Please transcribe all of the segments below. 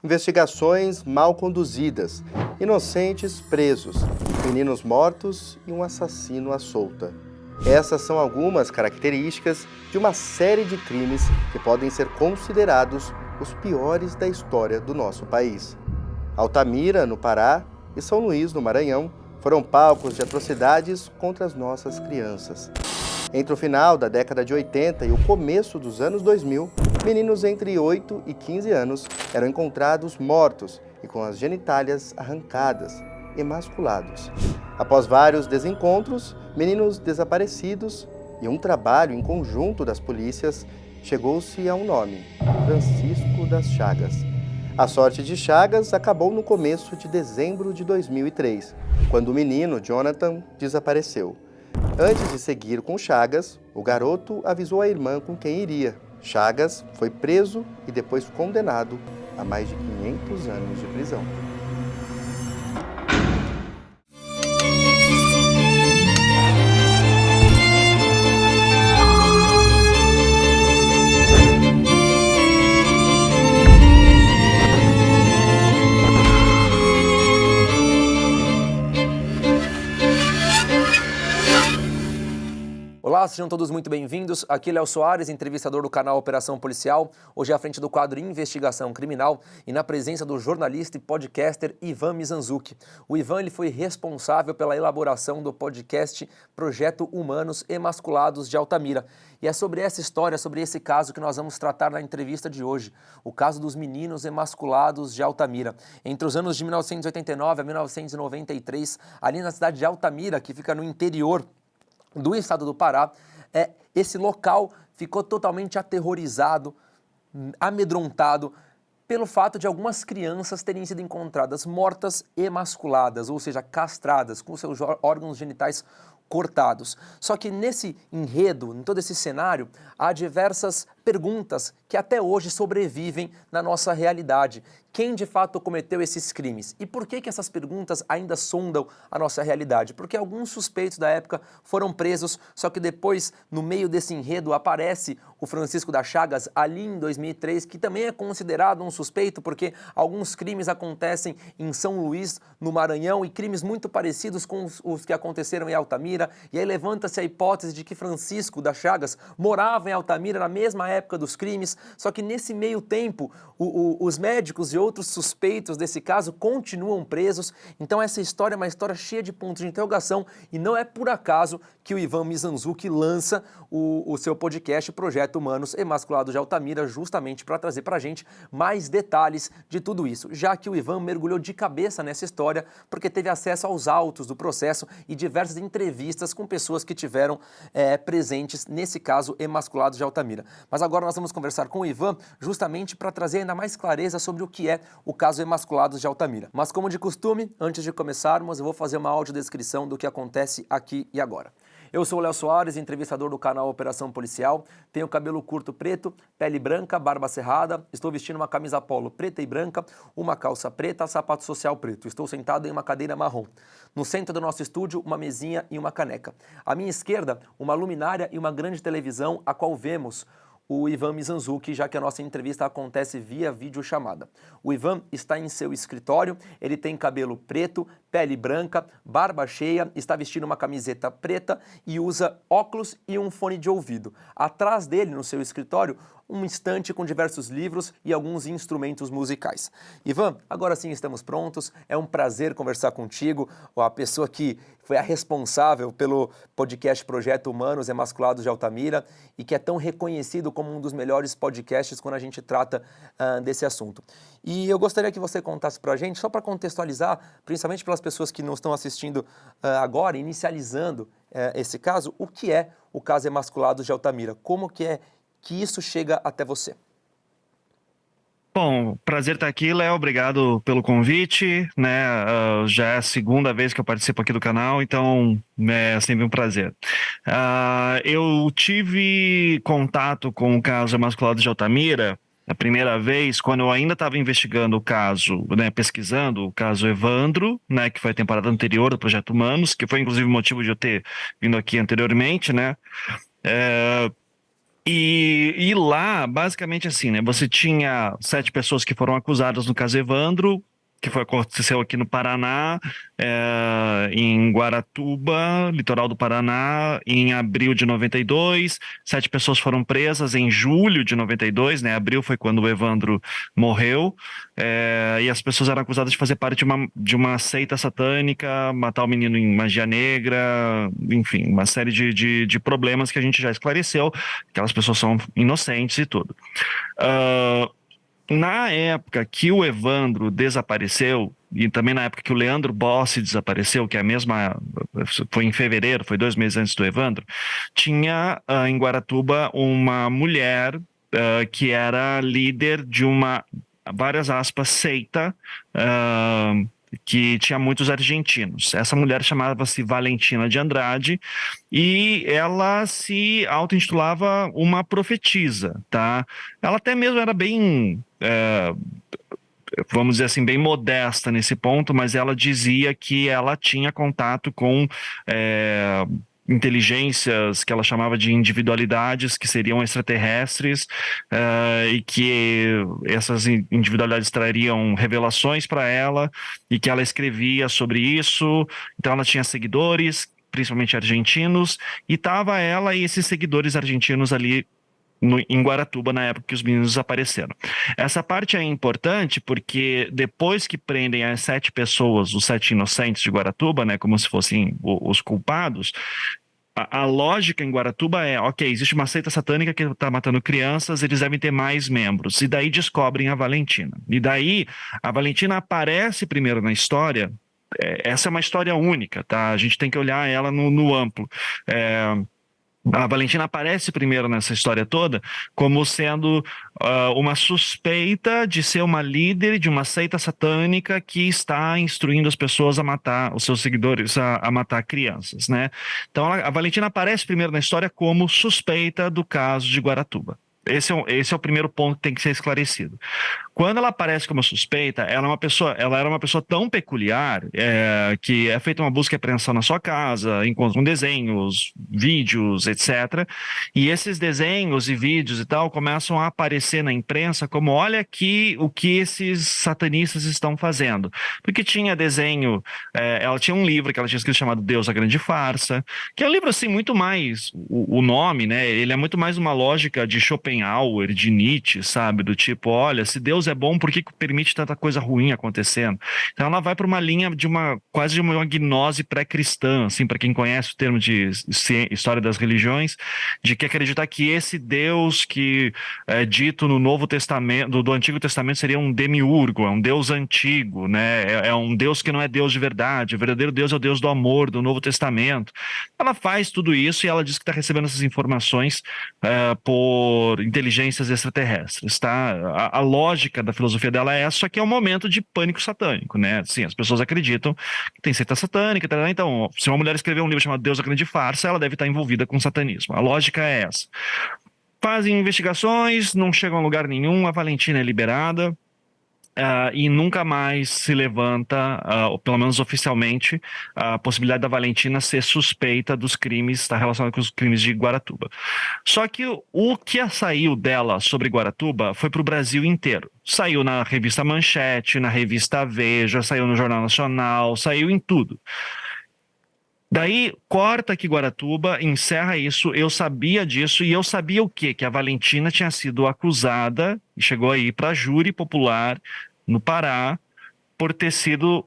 investigações mal conduzidas, inocentes presos, meninos mortos e um assassino à solta. Essas são algumas características de uma série de crimes que podem ser considerados os piores da história do nosso país. Altamira, no Pará, e São Luís, no Maranhão, foram palcos de atrocidades contra as nossas crianças. Entre o final da década de 80 e o começo dos anos 2000, meninos entre 8 e 15 anos eram encontrados mortos e com as genitálias arrancadas, emasculados. Após vários desencontros, meninos desaparecidos e um trabalho em conjunto das polícias, chegou-se a um nome: Francisco das Chagas. A sorte de Chagas acabou no começo de dezembro de 2003, quando o menino Jonathan desapareceu. Antes de seguir com Chagas, o garoto avisou a irmã com quem iria. Chagas foi preso e depois condenado a mais de 500 anos de prisão. Olá, sejam todos muito bem-vindos. Aqui é Léo Soares, entrevistador do canal Operação Policial, hoje à frente do quadro Investigação Criminal e na presença do jornalista e podcaster Ivan Mizanzuki. O Ivan ele foi responsável pela elaboração do podcast Projeto Humanos Emasculados de Altamira. E é sobre essa história, sobre esse caso que nós vamos tratar na entrevista de hoje, o caso dos meninos emasculados de Altamira. Entre os anos de 1989 a 1993, ali na cidade de Altamira, que fica no interior do estado do Pará, esse local ficou totalmente aterrorizado, amedrontado pelo fato de algumas crianças terem sido encontradas mortas emasculadas, ou seja, castradas, com seus órgãos genitais cortados. Só que nesse enredo, em todo esse cenário, há diversas perguntas que até hoje sobrevivem na nossa realidade. Quem de fato cometeu esses crimes? E por que essas perguntas ainda sondam a nossa realidade? Porque alguns suspeitos da época foram presos, só que depois, no meio desse enredo, aparece o Francisco das Chagas, ali em 2003, que também é considerado um suspeito, porque alguns crimes acontecem em São Luís, no Maranhão, e crimes muito parecidos com os que aconteceram em Altamira. E aí levanta-se a hipótese de que Francisco das Chagas morava em Altamira na mesma época dos crimes, só que nesse meio tempo, os médicos e outros suspeitos desse caso continuam presos. Então essa história é uma história cheia de pontos de interrogação e não é por acaso que o Ivan Mizanzuki lança o seu podcast Projeto Humanos Emasculados de Altamira, justamente para trazer para a gente mais detalhes de tudo isso, já que o Ivan mergulhou de cabeça nessa história porque teve acesso aos autos do processo e diversas entrevistas com pessoas que tiveram presentes nesse caso Emasculados de Altamira. Mas agora nós vamos conversar com o Ivan justamente para trazer ainda mais clareza sobre o que é o caso Emasculados de Altamira. Mas como de costume, antes de começarmos, eu vou fazer uma audiodescrição do que acontece aqui e agora. Eu sou o Léo Soares, entrevistador do canal Operação Policial, tenho cabelo curto preto, pele branca, barba cerrada, estou vestindo uma camisa polo preta e branca, uma calça preta, sapato social preto. Estou sentado em uma cadeira marrom. No centro do nosso estúdio, uma mesinha e uma caneca. À minha esquerda, uma luminária e uma grande televisão, a qual vemos o Ivan Mizanzuki, já que a nossa entrevista acontece via videochamada. O Ivan está em seu escritório, ele tem cabelo preto, pele branca, barba cheia, está vestindo uma camiseta preta e usa óculos e um fone de ouvido. Atrás dele, no seu escritório, um estante com diversos livros e alguns instrumentos musicais. Ivan, agora sim estamos prontos, é um prazer conversar contigo, a pessoa que foi a responsável pelo podcast Projeto Humanos Emasculados de Altamira e que é tão reconhecido como um dos melhores podcasts quando a gente trata desse assunto. E eu gostaria que você contasse pra gente, só para contextualizar, principalmente pelas pessoas que não estão assistindo agora, inicializando esse caso, o que é o caso Emasculados de Altamira? Como que é que isso chega até você? Bom, prazer estar aqui, Léo. Obrigado pelo convite, né? Já é a segunda vez que eu participo aqui do canal, então é sempre um prazer. Eu tive contato com o caso Emasculados de Altamira a primeira vez quando eu ainda estava investigando o caso, né, pesquisando o caso Evandro, né, que foi a temporada anterior do Projeto Humanos, que foi inclusive o motivo de eu ter vindo aqui anteriormente, né? E lá, basicamente assim, né? Você tinha 7 pessoas que foram acusadas no caso Evandro, que aconteceu aqui no Paraná, em Guaratuba, litoral do Paraná, em abril de 92. 7 pessoas foram presas em julho de 92, né? Abril foi quando o Evandro morreu. E as pessoas eram acusadas de fazer parte de uma seita satânica, matar o menino em magia negra, enfim, uma série de problemas que a gente já esclareceu. Aquelas pessoas são inocentes e tudo. Ah, Na época que o Evandro desapareceu, e também na época que o Leandro Bossi desapareceu, que é a mesma, foi em fevereiro, foi 2 meses antes do Evandro, tinha em Guaratuba uma mulher que era líder de uma, várias aspas, seita, ah, que tinha muitos argentinos. Essa mulher chamava-se Valentina de Andrade e ela se auto-intitulava uma profetisa, tá? Ela até mesmo era bem, vamos dizer assim, bem modesta nesse ponto, mas ela dizia que ela tinha contato com inteligências que ela chamava de individualidades, que seriam extraterrestres, e que essas individualidades trariam revelações para ela, e que ela escrevia sobre isso. Então ela tinha seguidores, principalmente argentinos, e estava ela e esses seguidores argentinos ali em Guaratuba na época que os meninos desapareceram. Essa parte é importante porque depois que prendem as 7 pessoas, os 7 inocentes de Guaratuba, né, como se fossem os culpados, a lógica em Guaratuba é, ok, existe uma seita satânica que está matando crianças, eles devem ter mais membros. E daí descobrem a Valentina. E daí a Valentina aparece primeiro na história. Essa é uma história única, tá? A gente tem que olhar ela no amplo. A Valentina aparece primeiro nessa história toda como sendo uma suspeita de ser uma líder de uma seita satânica que está instruindo as pessoas a matar, os seus seguidores a matar crianças, né? Então a Valentina aparece primeiro na história como suspeita do caso de Guaratuba. Esse é o primeiro ponto que tem que ser esclarecido. Quando ela aparece como suspeita, ela era uma pessoa tão peculiar que é feita uma busca e apreensão na sua casa, encontram desenhos, vídeos, etc. E esses desenhos e vídeos e tal começam a aparecer na imprensa como olha aqui o que esses satanistas estão fazendo. Porque tinha desenho, ela tinha um livro que ela tinha escrito chamado Deus, a Grande Farsa, que é um livro assim muito mais, o nome, né? Ele é muito mais uma lógica de Schopenhauer, de Nietzsche, sabe? Do tipo, olha, se Deus é bom, por que permite tanta coisa ruim acontecendo? Então ela vai para uma linha de quase de uma gnose pré-cristã, assim, para quem conhece o termo de história das religiões, de que acreditar que esse Deus que é dito no Novo Testamento, do Antigo Testamento, seria um demiurgo, é um Deus antigo, né? É um Deus que não é Deus de verdade. O verdadeiro Deus é o Deus do amor, do Novo Testamento. Ela faz tudo isso e ela diz que está recebendo essas informações por inteligências extraterrestres, tá? A lógica da filosofia dela é essa, só que é um momento de pânico satânico, né? Sim, as pessoas acreditam que tem seita satânica, tá? Então, se uma mulher escrever um livro chamado Deus, a Grande Farsa, ela deve estar envolvida com satanismo. A lógica é essa. Fazem investigações, não chegam a lugar nenhum, a Valentina é liberada. E nunca mais se levanta, ou pelo menos oficialmente, a possibilidade da Valentina ser suspeita dos crimes, está relacionada com os crimes de Guaratuba. Só que o que saiu dela sobre Guaratuba foi para o Brasil inteiro. Saiu na revista Manchete, na revista Veja, saiu no Jornal Nacional, saiu em tudo. Daí, corta aqui Guaratuba, encerra isso, eu sabia disso, e eu sabia o quê? Que a Valentina tinha sido acusada, e chegou aí para júri popular, no Pará, por ter sido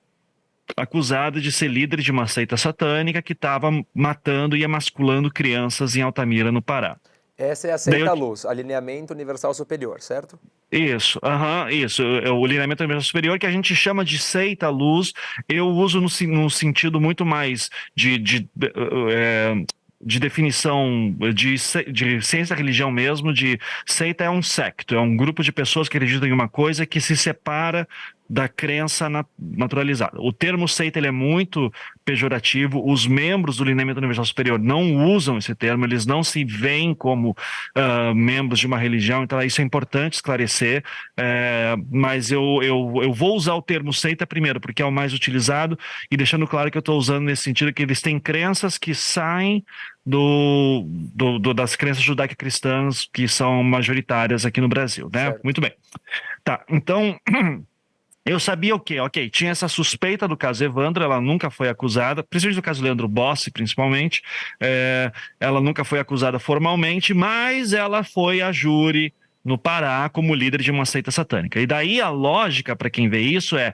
acusada de ser líder de uma seita satânica que estava matando e emasculando crianças em Altamira, no Pará. Essa é a seita luz, alinhamento universal superior, certo? Isso, isso. É o alinhamento universal superior, que a gente chama de seita luz. Eu uso no sentido muito mais de definição de ciência da religião mesmo, de seita é um secto, é um grupo de pessoas que acreditam em uma coisa que se separa da crença naturalizada. O termo seita ele é muito pejorativo, os membros do lineamento universal superior não usam esse termo, eles não se veem como membros de uma religião, então isso é importante esclarecer, mas eu vou usar o termo seita primeiro, porque é o mais utilizado, e deixando claro que eu estou usando nesse sentido que eles têm crenças que saem das crenças judaico-cristãs que são majoritárias aqui no Brasil, né? Certo. Muito bem. Tá, então... Eu sabia o quê? Ok, tinha essa suspeita do caso Evandro, ela nunca foi acusada, principalmente do caso Leandro Bossi, principalmente, ela nunca foi acusada formalmente, mas ela foi a júri no Pará como líder de uma seita satânica. E daí a lógica para quem vê isso é,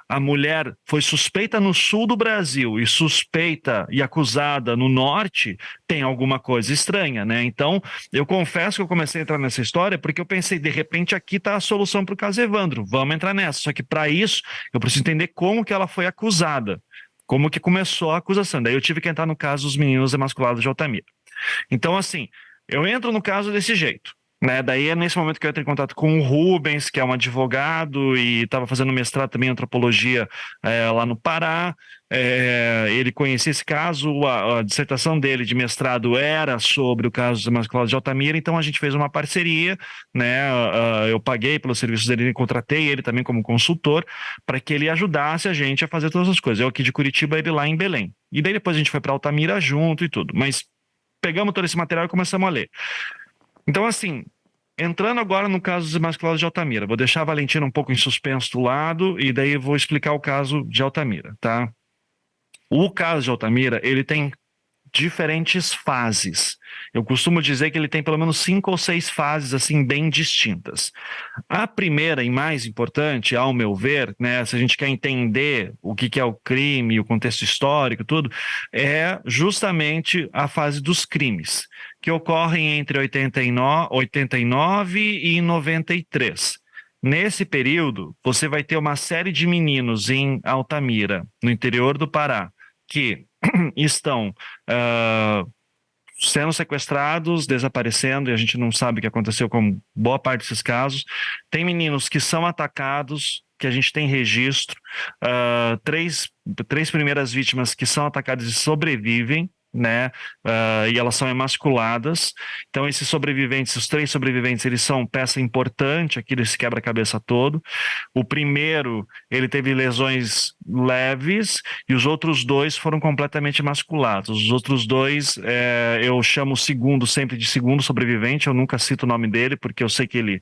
a mulher foi suspeita no sul do Brasil e suspeita e acusada no norte, tem alguma coisa estranha, né? Então, eu confesso que eu comecei a entrar nessa história porque eu pensei, de repente, aqui está a solução para o caso Evandro, vamos entrar nessa. Só que para isso, eu preciso entender como que ela foi acusada, como que começou a acusação. Daí eu tive que entrar no caso dos meninos emasculados de Altamira. Então, assim, eu entro no caso desse jeito. Né? Daí é nesse momento que eu entro em contato com o Rubens, que é um advogado e estava fazendo mestrado também em antropologia lá no Pará. Ele conhecia esse caso, a dissertação dele de mestrado era sobre o caso dos emasculados de Altamira, então a gente fez uma parceria, né? Eu paguei pelos serviços dele, contratei ele também como consultor, para que ele ajudasse a gente a fazer todas as coisas. Eu aqui de Curitiba, ele lá em Belém. E daí depois a gente foi para Altamira junto e tudo. Mas pegamos todo esse material e começamos a ler. Então, assim, entrando agora no caso dos emasculados de Altamira, vou deixar a Valentina um pouco em suspenso do lado e daí vou explicar o caso de Altamira, tá? O caso de Altamira, ele tem diferentes fases. Eu costumo dizer que ele tem pelo menos 5 ou 6 fases, assim, bem distintas. A primeira e mais importante, ao meu ver, né, se a gente quer entender o que é o crime, o contexto histórico, tudo, é justamente a fase dos crimes, que ocorrem entre 89 e 93. Nesse período, você vai ter uma série de meninos em Altamira, no interior do Pará, que estão sendo sequestrados, desaparecendo, e a gente não sabe o que aconteceu com boa parte desses casos. Tem meninos que são atacados, que a gente tem registro, três primeiras vítimas que são atacadas e sobrevivem, né? E elas são emasculadas. Então esses sobreviventes, os 3 sobreviventes, eles são peça importante aqui desse quebra-cabeça todo. O primeiro, ele teve lesões leves e os outros 2 foram completamente emasculados. Os outros 2, eu chamo o segundo sempre de segundo sobrevivente, eu nunca cito o nome dele porque eu sei que ele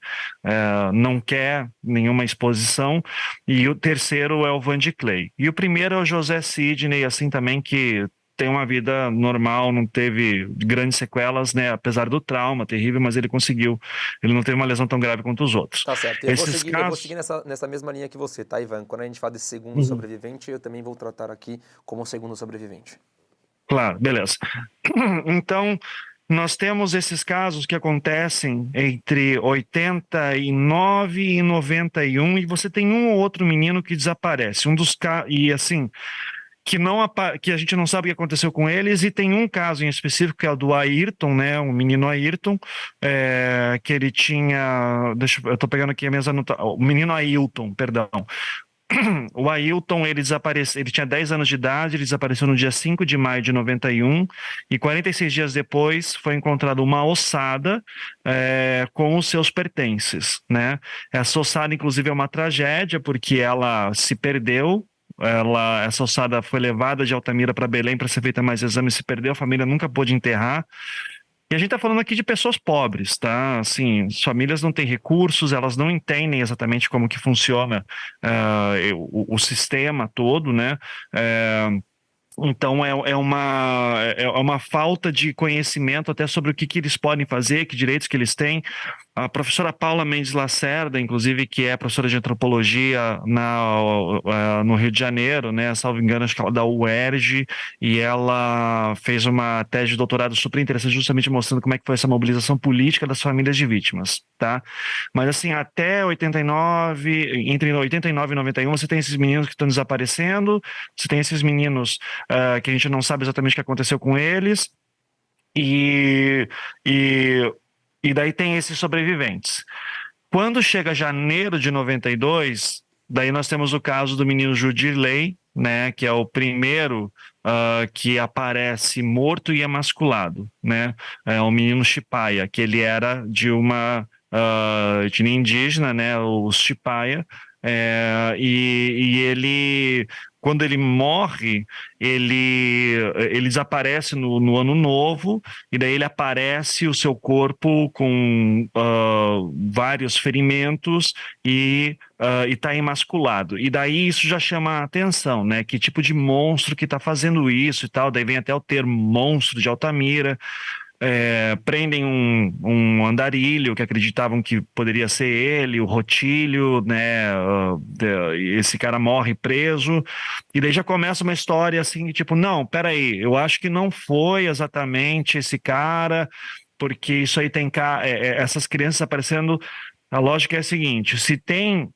não quer nenhuma exposição. E o terceiro é o Vandy Clay. E o primeiro é o José Sidney, assim também, que tem uma vida normal, não teve grandes sequelas, né? Apesar do trauma terrível, mas ele conseguiu. Ele não teve uma lesão tão grave quanto os outros. Tá certo. Eu vou seguir nessa mesma linha que você, tá, Ivan? Quando a gente fala desse segundo sobrevivente, eu também vou tratar aqui como segundo sobrevivente. Claro, beleza. Então, nós temos esses casos que acontecem entre 89 e 91, e você tem um ou outro menino que desaparece. E assim, que a gente não sabe o que aconteceu com eles, e tem um caso em específico que é o do Ayrton, né, o menino Ayrton, que ele tinha, eu tô pegando aqui a minha anotações, o menino Ailton, perdão. O Ailton, ele tinha 10 anos de idade, ele desapareceu no dia 5 de maio de 91, e 46 dias depois foi encontrada uma ossada com os seus pertences, né? Essa ossada, inclusive, é uma tragédia, porque ela se perdeu. Essa ossada foi levada de Altamira para Belém para ser feita mais exames, se perdeu, a família nunca pôde enterrar. E a gente está falando aqui de pessoas pobres, tá? Assim, as famílias não têm recursos, elas não entendem exatamente como que funciona o sistema todo, né? Então é uma falta de conhecimento até sobre o que eles podem fazer, que direitos que eles têm. A professora Paula Mendes Lacerda, inclusive, que é professora de antropologia no Rio de Janeiro, né, salvo engano, acho que ela é da UERJ, e ela fez uma tese de doutorado super interessante, justamente mostrando como é que foi essa mobilização política das famílias de vítimas, tá? Mas assim, até 89, entre 89 e 91, você tem esses meninos que estão desaparecendo, você tem esses meninos que a gente não sabe exatamente o que aconteceu com eles, e daí tem esses sobreviventes. Quando chega janeiro de 92, Daí nós temos o caso do menino Judirley, né, que é o primeiro que aparece morto e emasculado, né? É o menino Chipaya, que ele era de uma etnia indígena, né, os Chipaya, e ele, quando ele morre, ele desaparece no Ano Novo, e daí ele aparece o seu corpo com vários ferimentos e está emasculado. E daí isso já chama a atenção, né? Que tipo de monstro que está fazendo isso e tal. Daí vem até o termo monstro de Altamira. Prendem um andarilho que acreditavam que poderia ser ele, o Rotílio, né? Esse cara morre preso, e daí já começa uma história assim, tipo, não, peraí, eu acho que não foi exatamente esse cara, porque isso aí tem essas crianças aparecendo. A lógica é a seguinte: se tem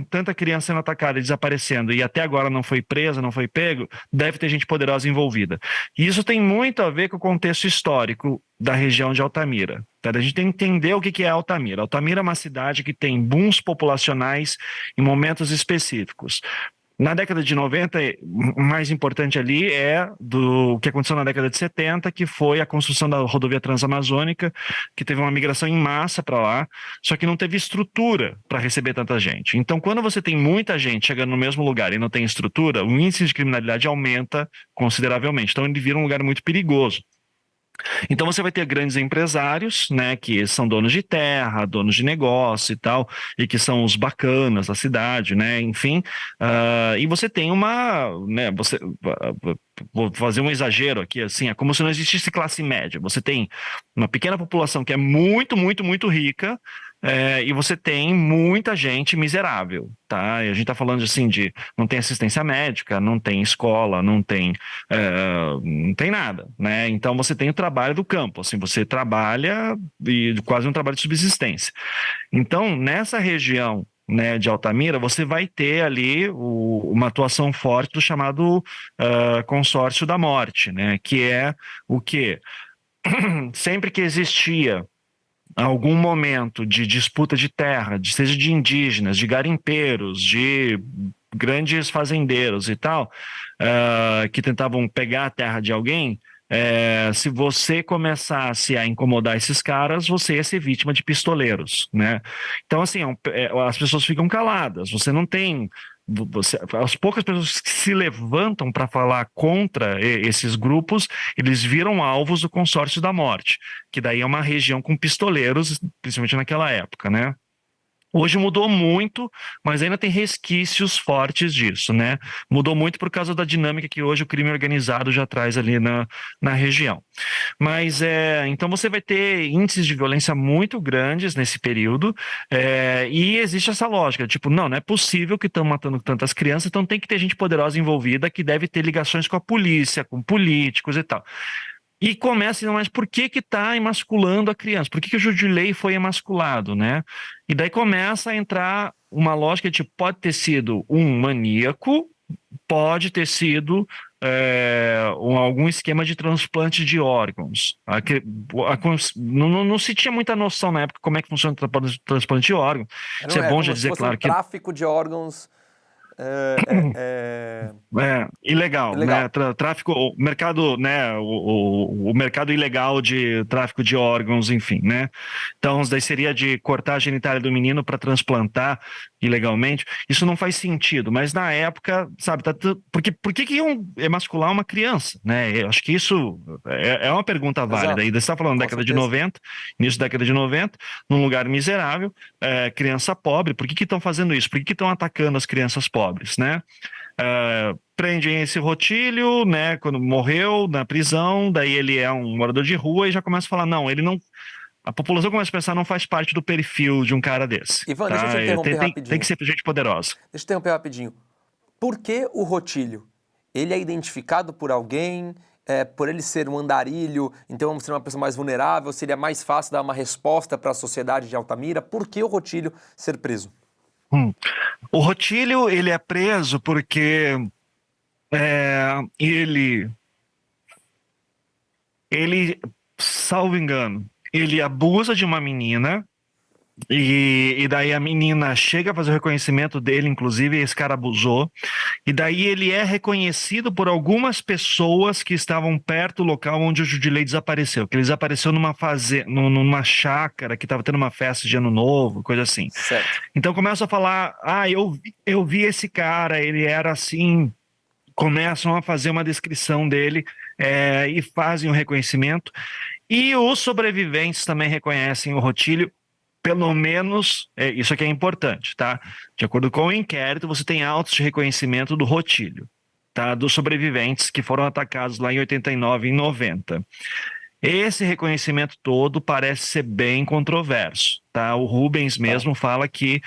tanta criança sendo atacada e desaparecendo e até agora não foi presa, não foi pego, deve ter gente poderosa envolvida. E isso tem muito a ver com o contexto histórico da região de Altamira. Tá? A gente tem que entender o que é Altamira. Altamira é uma cidade que tem booms populacionais em momentos específicos. Na década de 90, o mais importante ali é do que aconteceu na década de 70, que foi a construção da rodovia Transamazônica, que teve uma migração em massa para lá, só que não teve estrutura para receber tanta gente. Então, quando você tem muita gente chegando no mesmo lugar e não tem estrutura, o índice de criminalidade aumenta consideravelmente. Então, ele vira um lugar muito perigoso. Então você vai ter grandes empresários, né, que são donos de terra, donos de negócio e tal, e que são os bacanas da cidade, né, enfim, e você tem né, vou fazer um exagero aqui, assim, é como se não existisse classe média. Você tem uma pequena população que é muito, muito, muito rica, e você tem muita gente miserável, tá? E a gente está falando assim de não tem assistência médica, não tem escola, não tem nada, né? Então você tem o trabalho do campo, assim, você trabalha e quase um trabalho de subsistência. Então, nessa região, né, de Altamira, você vai ter ali uma atuação forte do chamado consórcio da morte, né? Que é o quê? Sempre que existia algum momento de disputa de terra, seja de indígenas, de garimpeiros, de grandes fazendeiros e tal, que tentavam pegar a terra de alguém, se você começasse a incomodar esses caras, você ia ser vítima de pistoleiros, né? Então, assim, as pessoas ficam caladas, você não tem. As poucas pessoas que se levantam para falar contra esses grupos, eles viram alvos do consórcio da morte, que daí é uma região com pistoleiros, principalmente naquela época, né? Hoje mudou muito, mas ainda tem resquícios fortes disso, né? Mudou muito por causa da dinâmica que hoje o crime organizado já traz ali na região. Mas, então você vai ter índices de violência muito grandes nesse período, e existe essa lógica, tipo, não é possível que estão matando tantas crianças, então tem que ter gente poderosa envolvida que deve ter ligações com a polícia, com políticos e tal. E começa, mas por que está emasculando a criança? Por que o Judirley foi emasculado, né? E daí começa a entrar uma lógica de tipo, pode ter sido um maníaco, pode ter sido algum esquema de transplante de órgãos. Não se tinha muita noção na época como é que funciona o transplante de órgãos. Isso é bom já dizer, claro, que tráfico de órgãos ilegal, né? Tráfico, o mercado, né? O mercado ilegal de tráfico de órgãos, enfim, né? Então, daí seria de cortar a genitália do menino para transplantar ilegalmente. Isso não faz sentido, mas na época, sabe, por que iam emascular uma criança, né? Eu acho que isso é uma pergunta válida. E você está falando década de 90, início da década de 90, num lugar miserável, criança pobre, por que estão fazendo isso? Por que estão atacando as crianças pobres, né? Prendem esse Rotílio, né, quando morreu na prisão, daí ele é um morador de rua e já começa a falar, não, ele não... A população começa a pensar, não faz parte do perfil de um cara desse. Ivan, deixa eu te interromper rapidinho. Tem que ser gente poderosa. Deixa eu te interromper rapidinho. Por que o Rotílio? Ele é identificado por alguém, por ele ser um andarilho, então vamos ser uma pessoa mais vulnerável, seria mais fácil dar uma resposta para a sociedade de Altamira? Por que o Rotílio ser preso? O Rotílio, ele é preso porque ele, salvo engano, ele abusa de uma menina E daí a menina chega a fazer o reconhecimento dele, inclusive esse cara abusou. E daí ele é reconhecido por algumas pessoas que estavam perto do local onde o Judilei desapareceu. Que ele desapareceu numa chácara que estava tendo uma festa de Ano Novo, coisa assim. Certo. Então começam a falar, eu vi esse cara, ele era assim. Começam a fazer uma descrição dele e fazem o reconhecimento. E os sobreviventes também reconhecem o Rotílio. Pelo menos, isso aqui é importante, tá? De acordo com o inquérito, você tem autos de reconhecimento do Rotílio, tá? Dos sobreviventes que foram atacados lá em 89 e em 90. Esse reconhecimento todo parece ser bem controverso, tá? O Rubens mesmo fala que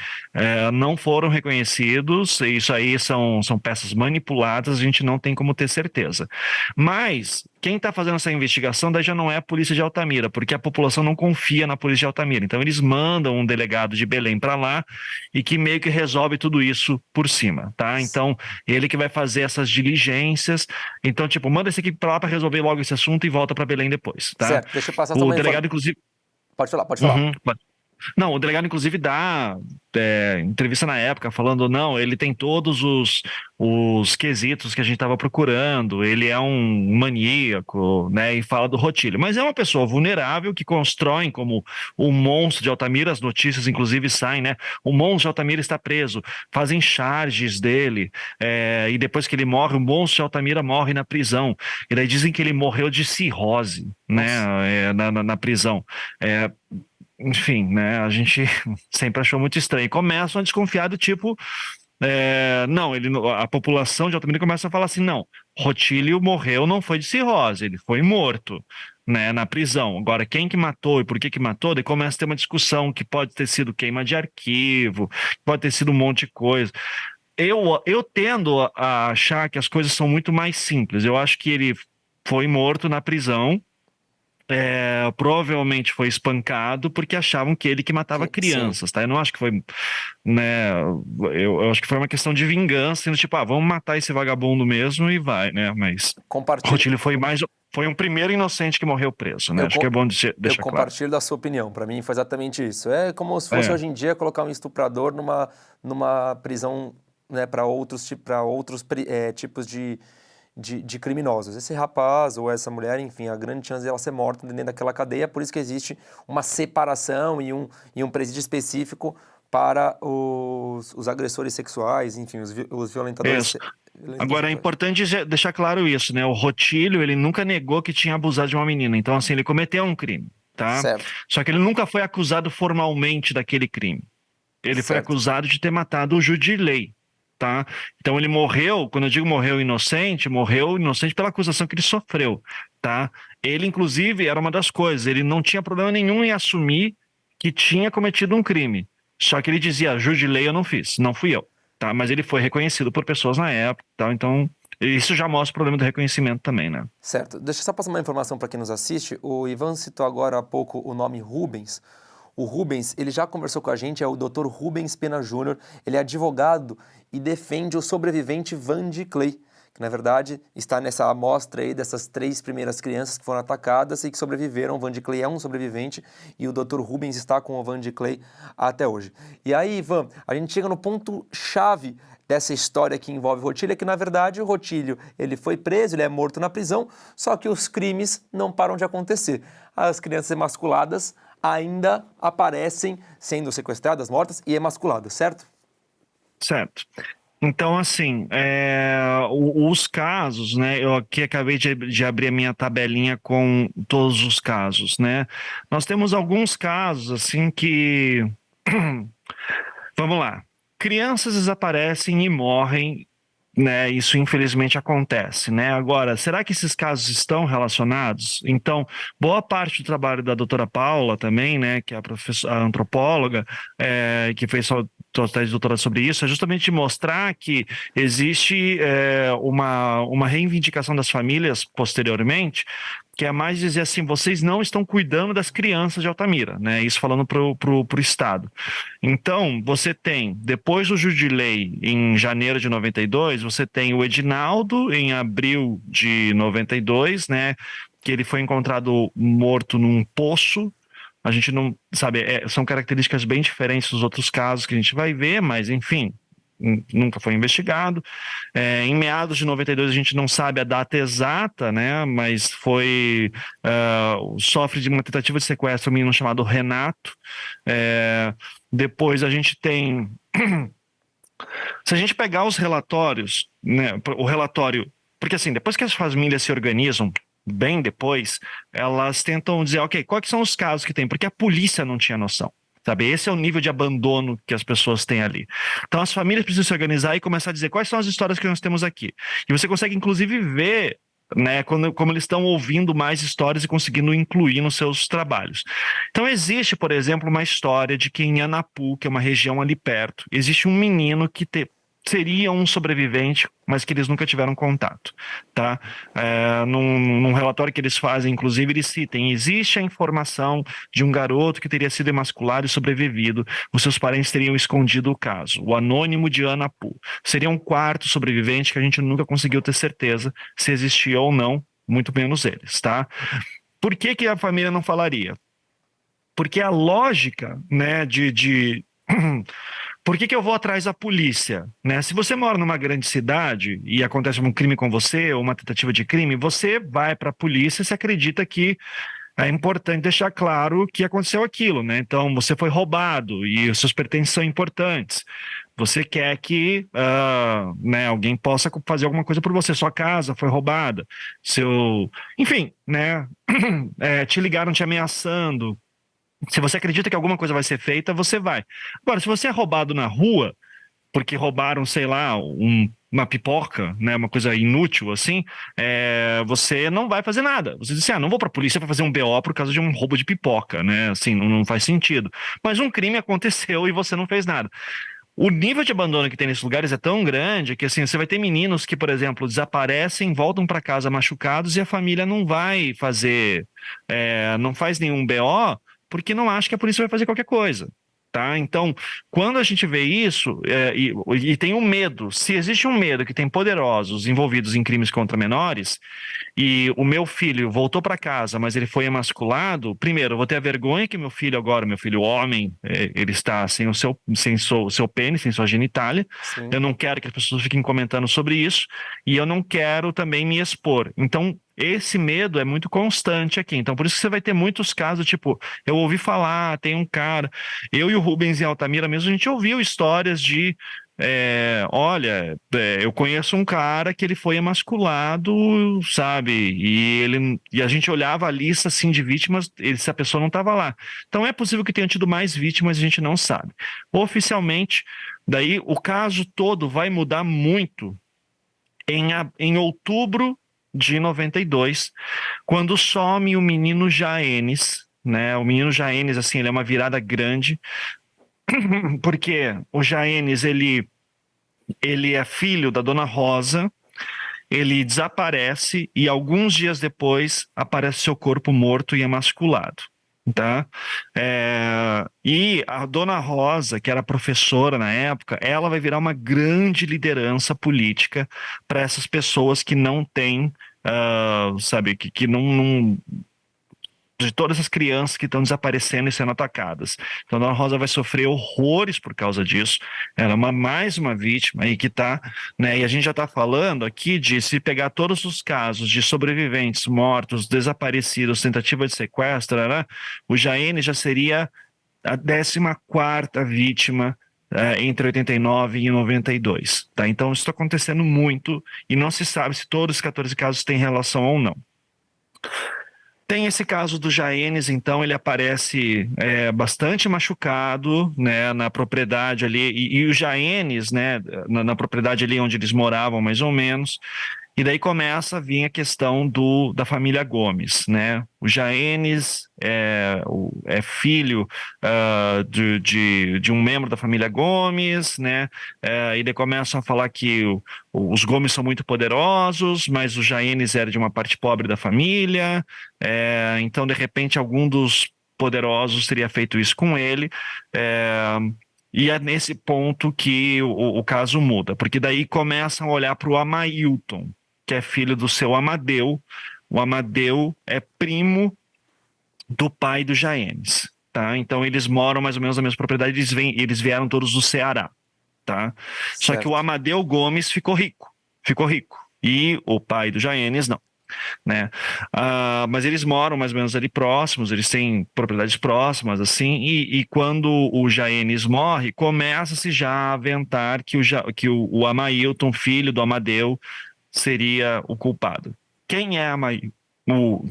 não foram reconhecidos, isso aí são peças manipuladas, a gente não tem como ter certeza. Mas quem está fazendo essa investigação daí já não é a polícia de Altamira, porque a população não confia na polícia de Altamira. Então eles mandam um delegado de Belém para lá e que meio que resolve tudo isso por cima, tá? Então ele que vai fazer essas diligências. Então, tipo, manda essa equipe para lá para resolver logo esse assunto e volta para Belém depois, tá? Certo, deixa eu passar O também. delegado, inclusive. Pode falar, pode falar. Uhum. Não, o delegado, inclusive, dá entrevista na época, falando, não, ele tem todos os quesitos que a gente estava procurando, ele é um maníaco, né, e fala do Rotílio. Mas é uma pessoa vulnerável que constroem como o monstro de Altamira, as notícias, inclusive, saem, né, o monstro de Altamira está preso, fazem charges dele, e depois que ele morre, o monstro de Altamira morre na prisão. E daí dizem que ele morreu de cirrose, né, na prisão. Enfim, né, a gente sempre achou muito estranho. E começam a desconfiar do tipo, não, a população de Altamira começa a falar assim, não, Rotílio morreu não foi de cirrose, ele foi morto, né, na prisão. Agora, quem que matou e por que matou, daí começa a ter uma discussão que pode ter sido queima de arquivo, pode ter sido um monte de coisa. Eu tendo a achar que as coisas são muito mais simples. Eu acho que ele foi morto na prisão, provavelmente foi espancado porque achavam que ele que matava crianças, tá? Eu não acho que foi, né? Eu acho que foi uma questão de vingança, sendo tipo, vamos matar esse vagabundo mesmo e vai, né? Mas Rotílio foi um primeiro inocente que morreu preso, né? Acho que é bom deixar claro. Eu compartilho da sua opinião. Para mim foi exatamente isso. É como se fosse hoje em dia colocar um estuprador numa prisão, né? Para outros tipos de criminosos. Esse rapaz ou essa mulher, enfim, a grande chance de ela ser morta dentro daquela cadeia, por isso que existe uma separação e um presídio específico para os agressores sexuais, enfim, os violentadores. Agora, é importante deixar claro isso, né? O Rotílio, ele nunca negou que tinha abusado de uma menina. Então, assim, ele cometeu um crime, tá? Certo. Só que ele nunca foi acusado formalmente daquele crime. Ele foi acusado de ter matado o Judilei. Tá? Então ele morreu, quando eu digo morreu inocente pela acusação que ele sofreu, tá? Ele, inclusive, era uma das coisas, ele não tinha problema nenhum em assumir que tinha cometido um crime. Só que ele dizia, Judilei eu não fiz, não fui eu, tá? Mas ele foi reconhecido por pessoas na época, tá? Então isso já mostra o problema do reconhecimento também, né? Certo. Deixa eu só passar uma informação para quem nos assiste. O Ivan citou agora há pouco o nome Rubens. O Rubens, ele já conversou com a gente, é o Dr. Rubens Pena Júnior, ele é advogado e defende o sobrevivente Vandy Clay, que na verdade está nessa amostra aí dessas 3 primeiras crianças que foram atacadas e que sobreviveram. O Vandy Clay é um sobrevivente e o Dr. Rubens está com o Vandy Clay até hoje. E aí, Ivan, a gente chega no ponto-chave dessa história que envolve o Rotílio, é que na verdade o Rotílio ele foi preso, ele é morto na prisão, só que os crimes não param de acontecer. As crianças emasculadas ainda aparecem sendo sequestradas, mortas e emasculadas, certo? Certo. Então, assim, os casos, né? Eu aqui acabei de abrir a minha tabelinha com todos os casos, né? Nós temos alguns casos, assim, que... Vamos lá. Crianças desaparecem e morrem, né? Isso infelizmente acontece, né? Agora, será que esses casos estão relacionados? Então, boa parte do trabalho da doutora Paula também, né? Que é a antropóloga, que fez sua tese de doutorado sobre isso, é justamente mostrar que existe uma reivindicação das famílias posteriormente, que é mais dizer assim, vocês não estão cuidando das crianças de Altamira, né? Isso falando pro Estado. Então, você tem, depois do Judilei, em janeiro de 92, você tem o Edinaldo, em abril de 92, né? Que ele foi encontrado morto num poço, a gente não, sabe, são características bem diferentes dos outros casos que a gente vai ver, mas enfim, nunca foi investigado. Em meados de 92 a gente não sabe a data exata, né, mas sofre de uma tentativa de sequestro um menino chamado Renato. Depois a gente tem, se a gente pegar os relatórios, né, o relatório, porque assim, depois que as famílias se organizam, bem depois, elas tentam dizer, ok, quais são os casos que tem, porque a polícia não tinha noção. Sabe? Esse é o nível de abandono que as pessoas têm ali. Então as famílias precisam se organizar e começar a dizer quais são as histórias que nós temos aqui. E você consegue inclusive ver, né, como eles estão ouvindo mais histórias e conseguindo incluir nos seus trabalhos. Então existe, por exemplo, uma história de que em Anapu, que é uma região ali perto, existe um menino que seria um sobrevivente, mas que eles nunca tiveram contato, tá? Num relatório que eles fazem, inclusive, eles citam, existe a informação de um garoto que teria sido emasculado e sobrevivido, os seus parentes teriam escondido o caso, o anônimo de Anapu. Seria um quarto sobrevivente que a gente nunca conseguiu ter certeza se existia ou não, muito menos eles, tá? Por que a família não falaria? Porque a lógica, né, por que eu vou atrás da polícia? Né? Se você mora numa grande cidade e acontece um crime com você, ou uma tentativa de crime, você vai para a polícia se acredita que é importante deixar claro que aconteceu aquilo, né? Então, você foi roubado e os seus pertences são importantes. Você quer que né, alguém possa fazer alguma coisa por você. Sua casa foi roubada. Enfim, né? Te ligaram te ameaçando. Se você acredita que alguma coisa vai ser feita, você vai. Agora, se você é roubado na rua, porque roubaram, sei lá, uma pipoca, né, uma coisa inútil assim, você não vai fazer nada. Você diz assim, não vou pra polícia para fazer um BO por causa de um roubo de pipoca, né? Assim, não faz sentido. Mas um crime aconteceu e você não fez nada. O nível de abandono que tem nesses lugares é tão grande que assim, você vai ter meninos que, por exemplo, desaparecem, voltam para casa machucados e a família não vai fazer, não faz nenhum BO porque não acha que a polícia vai fazer qualquer coisa. Tá? Então, quando a gente vê isso, e tem um medo, se existe um medo que tem poderosos envolvidos em crimes contra menores, e o meu filho voltou para casa, mas ele foi emasculado, primeiro, eu vou ter a vergonha que meu filho agora, meu filho homem, ele está sem o seu pênis, sem sua genitália. Sim. Eu não quero que as pessoas fiquem comentando sobre isso, e eu não quero também me expor. Então, esse medo é muito constante aqui. Então, por isso que você vai ter muitos casos, tipo, eu ouvi falar, tem um cara, eu e o Rubens em Altamira mesmo, a gente ouviu histórias de olha, eu conheço um cara que ele foi emasculado, sabe? E a gente olhava a lista assim de vítimas, essa pessoa não estava lá. Então é possível que tenha tido mais vítimas, a gente não sabe. Oficialmente, daí o caso todo vai mudar muito em outubro de 92, quando some o menino Jaenes, né? O menino Jaenes, assim, ele é uma virada grande, porque o Jaenes, ele é filho da Dona Rosa, ele desaparece e alguns dias depois aparece seu corpo morto e emasculado. Tá? E a Dona Rosa, que era professora na época, ela vai virar uma grande liderança política para essas pessoas que não têm, sabe, que não de todas as crianças que estão desaparecendo e sendo atacadas. Então, a Dona Rosa vai sofrer horrores por causa disso. Ela é mais uma vítima aí que está, né? E a gente já está falando aqui de se pegar todos os casos de sobreviventes, mortos, desaparecidos, tentativa de sequestro, né? O Jaene já seria a 14ª vítima entre 89 e 92. Tá? Então, isso está acontecendo muito e não se sabe se todos os 14 casos têm relação ou não. Tem esse caso do Jaenes, então, ele aparece bastante machucado, né, na propriedade ali, e o Jaenes, né, na propriedade ali onde eles moravam, mais ou menos, e daí começa a vir a questão da família Gomes, né? O Jaenes é filho de um membro da família Gomes, né? E daí começam a falar que os Gomes são muito poderosos, mas o Jaenes era de uma parte pobre da família, então de repente algum dos poderosos teria feito isso com ele. E é nesse ponto que o caso muda, porque daí começam a olhar para o Amailton, que é filho do seu Amadeu. O Amadeu é primo do pai do Jaenes. tá? Então eles moram mais ou menos na mesma propriedade, eles vieram todos do Ceará, tá? Só que o Certo. Amadeu Gomes ficou rico, e o pai do Jaenes não, né? Mas eles moram mais ou menos ali próximos, eles têm propriedades próximas, assim, e quando o Jaenes morre, começa-se já a aventar que o Amailton, filho do Amadeu, seria o culpado. Quem é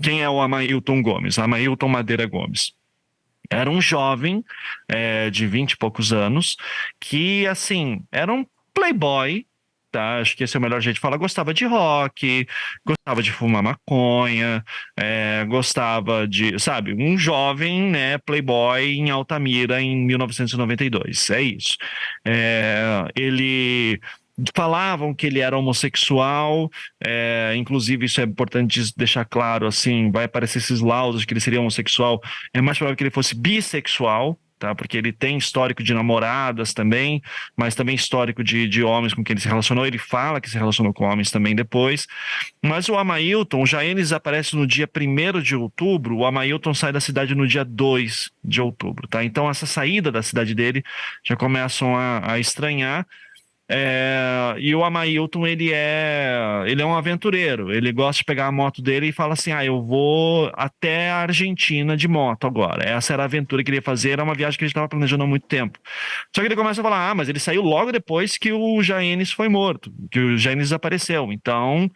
quem é o Amailton Gomes? Amailton Madeira Gomes. Era um jovem de 20 e poucos anos que, assim, era um playboy, tá? Acho que esse é o melhor jeito de falar. Gostava de rock, gostava de fumar maconha, gostava de, sabe, um jovem, né, playboy em Altamira em 1992. É isso. Ele falavam que ele era homossexual, inclusive isso é importante deixar claro, assim, vai aparecer esses laudos que ele seria homossexual, é mais provável que ele fosse bissexual, tá? Porque ele tem histórico de namoradas também, mas também histórico de homens com quem ele se relacionou. Ele fala que se relacionou com homens também depois. Mas o Amailton, já ele desaparece no dia 1º de outubro, o Amailton sai da cidade no dia 2 de outubro, tá? Então essa saída da cidade dele já começam a estranhar. E o Amailton, ele é um aventureiro, ele gosta de pegar a moto dele e fala assim, eu vou até a Argentina de moto agora, essa era a aventura que ele ia fazer, era uma viagem que ele estava planejando há muito tempo. Só que ele começa a falar, mas ele saiu logo depois que o Jaenes foi morto, que o Jaenes desapareceu, então,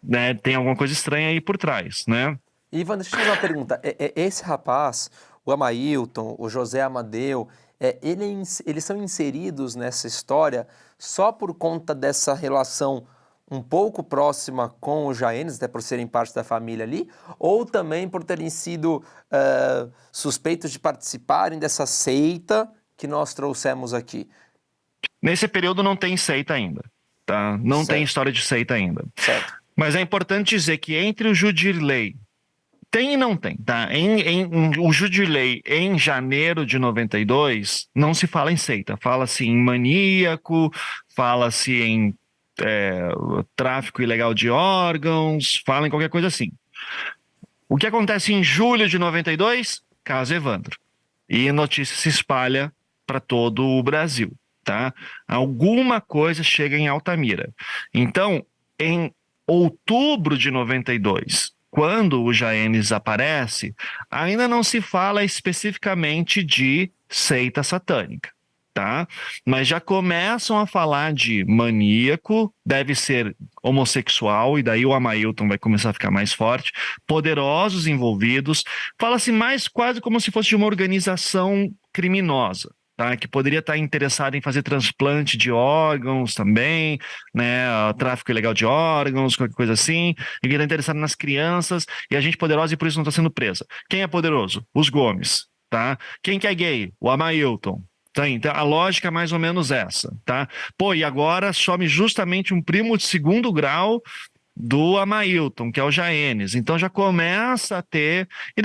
né, tem alguma coisa estranha aí por trás, né? Ivan, deixa eu te fazer uma pergunta. Esse rapaz, o Amailton, o José Amadeu, eles são inseridos nessa história só por conta dessa relação um pouco próxima com o Jaenes, até por serem parte da família ali, ou também por terem sido suspeitos de participarem dessa seita que nós trouxemos aqui? Nesse período não tem seita ainda, tá? Não tem Certo, história de seita ainda. certo. Mas é importante dizer que entre o Judirley tem e não tem, tá? O Judilei, em janeiro de 92, não se fala em seita. Fala-se em maníaco, fala-se em tráfico ilegal de órgãos, fala em qualquer coisa assim. O que acontece em julho de 92? Caso Evandro. E a notícia se espalha para todo o Brasil, tá? Alguma coisa chega em Altamira. Então, em outubro de 92, quando o Jaenes aparece, ainda não se fala especificamente de seita satânica, tá? Mas já começam a falar de maníaco, deve ser homossexual, e daí o Amailton vai começar a ficar mais forte, poderosos envolvidos, fala-se mais quase como se fosse de uma organização criminosa. Tá, que poderia estar interessado em fazer transplante de órgãos também, né, tráfico ilegal de órgãos, qualquer coisa assim, e que está interessado nas crianças, e a gente poderosa e por isso não está sendo presa. Quem é poderoso? Os Gomes, tá? Quem que é gay? O Amailton. Tá, então a lógica é mais ou menos essa, tá? Pô, e agora some justamente um primo de segundo grau do Amailton, que é o Jaenes. Então já começa a ter. E o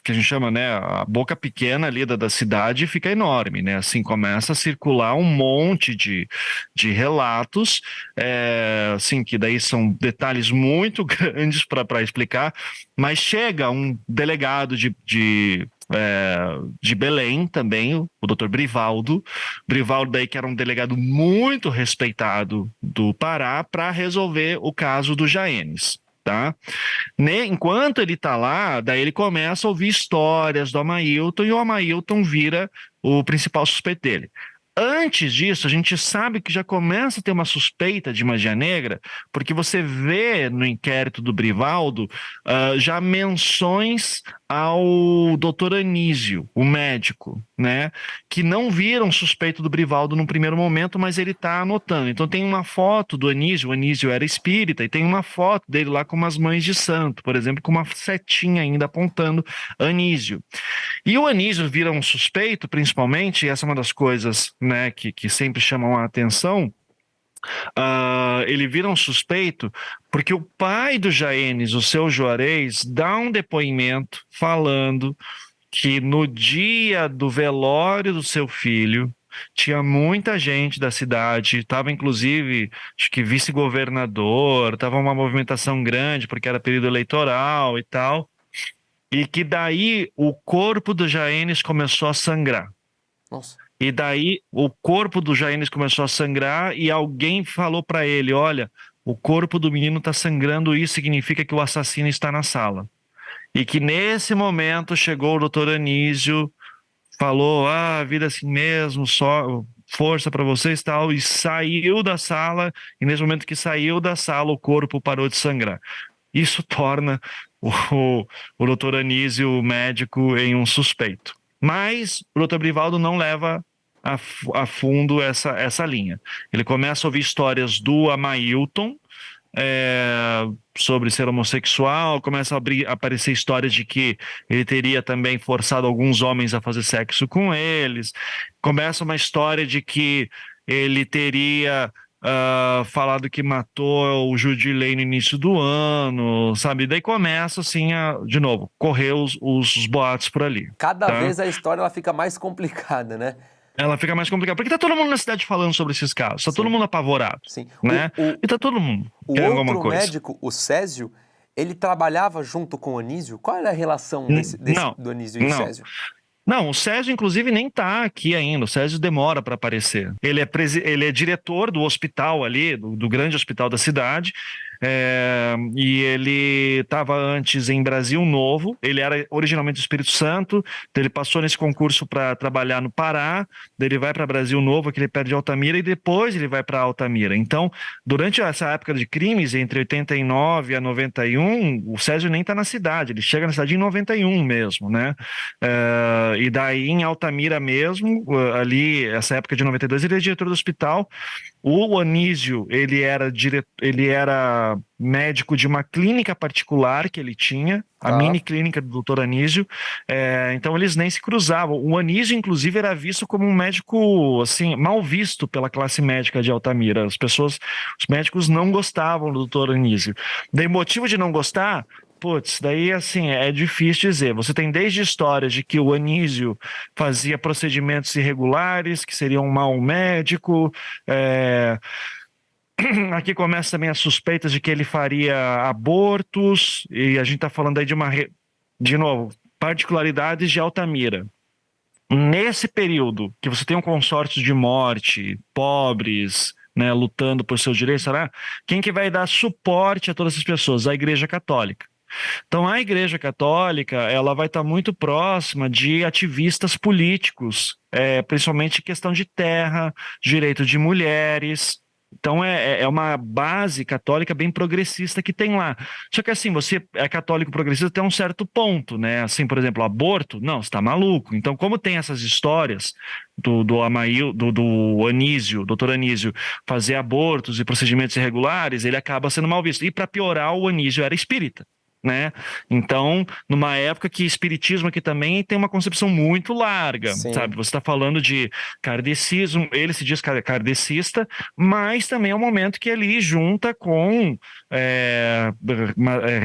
que a gente chama, né? A boca pequena ali da cidade fica enorme, né? Assim, começa a circular um monte de relatos, assim, que daí são detalhes muito grandes para explicar, mas chega um delegado de Belém também, o Dr. Brivaldo. Brivaldo daí que era um delegado muito respeitado do Pará para resolver o caso do Jaenes, tá? Enquanto ele tá lá, daí ele começa a ouvir histórias do Amailton e o Amailton vira o principal suspeito dele. Antes disso, a gente sabe que já começa a ter uma suspeita de magia negra, porque você vê no inquérito do Brivaldo já menções ao doutor Anísio, o médico, né? Que não viram suspeito do Brivaldo no primeiro momento, mas ele está anotando. Então tem uma foto do Anísio, o Anísio era espírita, e tem uma foto dele lá com umas mães de santo, por exemplo, com uma setinha ainda apontando Anísio. E o Anísio vira um suspeito, principalmente, e essa é uma das coisas, né, que sempre chamam a atenção. Ele vira um suspeito porque o pai do Jaenes, o seu Juarez, dá um depoimento falando que no dia do velório do seu filho tinha muita gente da cidade, estava inclusive, acho que vice-governador, estava uma movimentação grande porque era período eleitoral e tal. E que daí o corpo do Jaenis começou a sangrar. Nossa. E daí o corpo do Jaenis começou a sangrar e alguém falou para ele, olha, o corpo do menino está sangrando, isso significa que o assassino está na sala. E que nesse momento chegou o doutor Anísio, falou, a vida é assim mesmo, só força para vocês e tal, e saiu da sala, e nesse momento que saiu da sala, o corpo parou de sangrar. Isso torna o doutor Anísio, o médico, em um suspeito. Mas o doutor Brivaldo não leva a fundo essa linha. Ele começa a ouvir histórias do Amailton, sobre ser homossexual, começa a aparecer histórias de que ele teria também forçado alguns homens a fazer sexo com eles, começa uma história de que ele teria falado que matou o Judilei no início do ano, sabe? Daí começa assim, de novo, correr os boatos por ali. Cada tá? vez a história ela fica mais complicada, né? Ela fica mais complicada, porque tá todo mundo na cidade falando sobre esses casos, tá Sim. todo mundo apavorado, Sim. né? E tá todo mundo O querendo alguma outro coisa. médico, o Césio, ele trabalhava junto com o Anísio? Qual era a relação Não, do Anísio e o não. Césio? Não, o Césio, inclusive, nem tá aqui ainda. O Césio demora para aparecer. Ele é diretor do hospital ali, do grande hospital da cidade. E ele estava antes em Brasil Novo. Ele era originalmente do Espírito Santo. Então ele passou nesse concurso para trabalhar no Pará. Daí ele vai para Brasil Novo, que ele perde Altamira, e depois ele vai para Altamira. Então, durante essa época de crimes, entre 89 a 91, o Césio nem está na cidade. Ele chega na cidade em 91 mesmo, né? E daí em Altamira mesmo, ali, essa época de 92, ele é diretor do hospital. O Anísio, ele era médico de uma clínica particular que ele tinha, a mini clínica do Dr. Anísio, então eles nem se cruzavam. O Anísio, inclusive, era visto como um médico, assim, mal visto pela classe médica de Altamira. Os médicos não gostavam do Dr. Anísio. Daí, motivo de não gostar... Putz, daí assim, é difícil dizer. Você tem desde histórias de que o Anísio fazia procedimentos irregulares, que seria um mau médico. Aqui começa também as suspeitas de que ele faria abortos, e a gente está falando aí de novo, particularidades de Altamira. Nesse período que você tem um consórcio de morte, pobres, né, lutando por seus direitos, será? Quem que vai dar suporte a todas essas pessoas? A Igreja Católica. Então, a Igreja Católica, ela vai estar muito próxima de ativistas políticos, principalmente questão de terra, direito de mulheres. Então, é uma base católica bem progressista que tem lá. Só que assim, você é católico progressista até um certo ponto, né? Assim, por exemplo, aborto, não, você tá maluco. Então, como tem essas histórias do Anísio, doutor Anísio, fazer abortos e procedimentos irregulares, ele acaba sendo mal visto. E para piorar, o Anísio era espírita. Né? Então, numa época que espiritismo aqui também tem uma concepção muito larga, sabe? Você está falando de kardecismo, ele se diz kardecista, mas também é um momento que ele junta com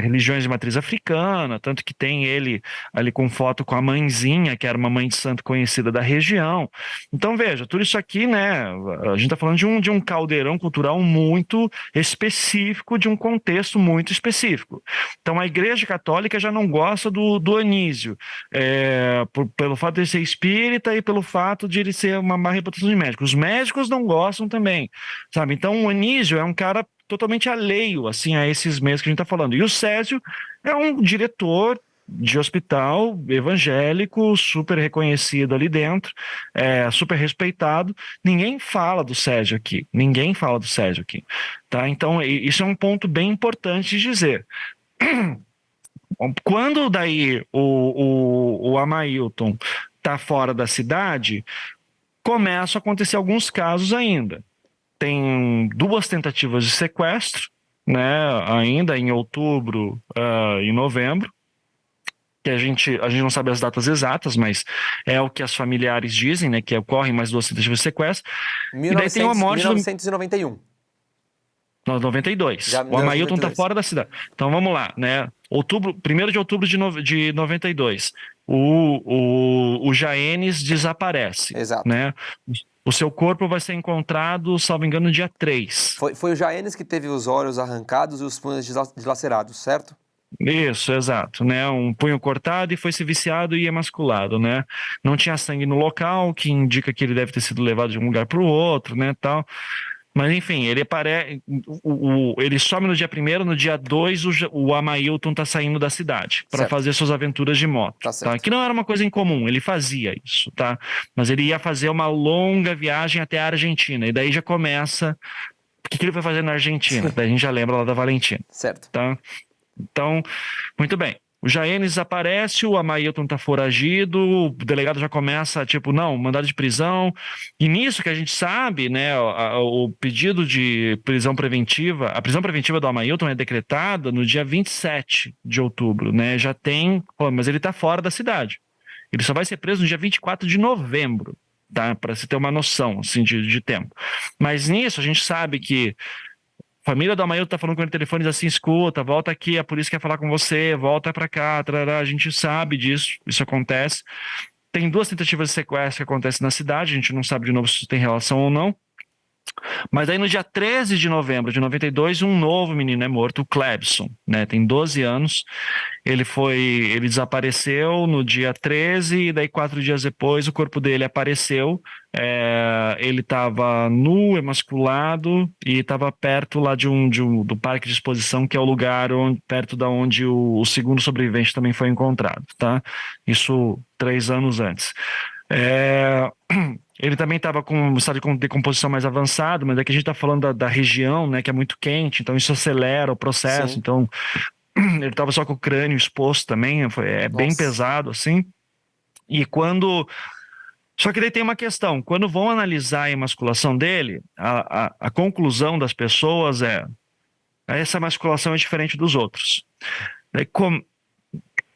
religiões de matriz africana, tanto que tem ele ali com foto com a mãezinha, que era uma mãe de santo conhecida da região. Então, veja, tudo isso aqui, né? A gente está falando de um caldeirão cultural muito específico, de um contexto muito específico. Então, a Igreja Católica já não gosta do Anísio, pelo fato de ele ser espírita e pelo fato de ele ser uma má reputação de médico. Os médicos não gostam também, sabe? Então, o Anísio é um cara totalmente alheio, assim, a esses meios que a gente está falando. E o Césio é um diretor de hospital evangélico, super reconhecido ali dentro, super respeitado. Ninguém fala do Césio aqui, tá? Então, isso é um ponto bem importante de dizer. Quando daí o Amailton está fora da cidade, começam a acontecer alguns casos ainda. Tem 2 tentativas de sequestro, né, ainda em outubro e novembro, que a gente não sabe as datas exatas, mas é o que as familiares dizem, né, que ocorrem mais 2 tentativas de sequestro. E daí tem uma morte 1991. 92. O Amailton está fora da cidade. Então vamos lá, né? 1º de outubro de 92. O Jaenis desaparece. Exato. Né? O seu corpo vai ser encontrado, salvo engano, no dia 3. Foi o Jaenis que teve os olhos arrancados e os punhos dilacerados, certo? Isso, exato, né? Um punho cortado e foi se viciado e emasculado, né? Não tinha sangue no local, que indica que ele deve ter sido levado de um lugar para o outro, né, tal. Mas enfim, ele some no dia 1º, no dia 2 o Amailton tá saindo da cidade para Certo. fazer suas aventuras de moto, Tá certo. tá? Que não era uma coisa incomum, ele fazia isso, tá? Mas ele ia fazer uma longa viagem até a Argentina, e daí já começa o que ele vai fazer na Argentina, daí a gente já lembra lá da Valentina, Certo. tá? Então, muito bem. O Jaenes desaparece, o Amailton tá foragido, o delegado já começa, tipo, não, mandado de prisão. E nisso que a gente sabe, né, o pedido de prisão preventiva, a prisão preventiva do Amailton é decretada no dia 27 de outubro, né? Já tem, mas ele tá fora da cidade. Ele só vai ser preso no dia 24 de novembro, tá? Para se ter uma noção, assim, de tempo. Mas nisso a gente sabe que a família do Amailton tá falando com ele no telefone, diz assim, escuta, volta aqui, a polícia quer falar com você, volta pra cá, tarará. A gente sabe disso, isso acontece. Tem 2 tentativas de sequestro que acontecem na cidade, a gente não sabe de novo se isso tem relação ou não. Mas aí no dia 13 de novembro de 92, um novo menino é morto, o Clebson, né? Tem 12 anos. Ele desapareceu no dia 13, e daí 4 dias depois o corpo dele apareceu. Ele estava nu, emasculado, e estava perto lá do parque de exposição, que é o lugar perto da onde o segundo sobrevivente também foi encontrado, tá? Isso 3 anos antes. Ele também estava com um estado de decomposição mais avançado, mas aqui a gente está falando da região, né, que é muito quente, então isso acelera o processo. Sim. Então, ele estava só com o crânio exposto também, bem Nossa. pesado, assim. E Só que daí tem uma questão, quando vão analisar a emasculação dele, a conclusão das pessoas essa emasculação é diferente dos outros. Daí,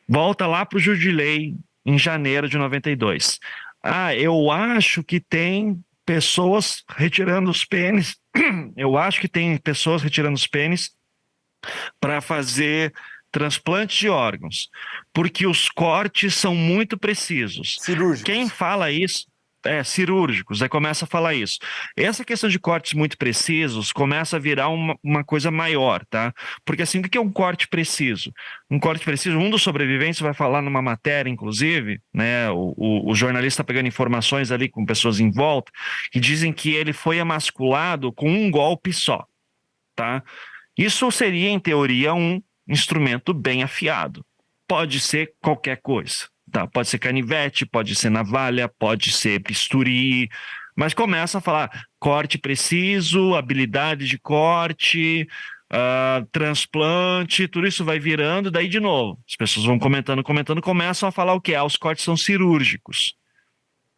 volta lá para o Judilei, em janeiro de 92. Eu acho que tem pessoas retirando os pênis. Eu acho que tem pessoas retirando os pênis para fazer transplante de órgãos, porque os cortes são muito precisos. Cirúrgicos. Quem fala isso cirúrgicos, aí começa a falar isso. Essa questão de cortes muito precisos começa a virar uma coisa maior, tá? Porque assim, o que é um corte preciso? Um corte preciso, um dos sobreviventes vai falar numa matéria, inclusive, né? O jornalista pegando informações ali com pessoas em volta, que dizem que ele foi emasculado com um golpe só, tá? Isso seria, em teoria, um instrumento bem afiado. Pode ser qualquer coisa. Tá, pode ser canivete, pode ser navalha, pode ser bisturi, mas começa a falar corte preciso, habilidade de corte, transplante, tudo isso vai virando, daí de novo, as pessoas vão comentando, começam a falar o quê? Os cortes são cirúrgicos.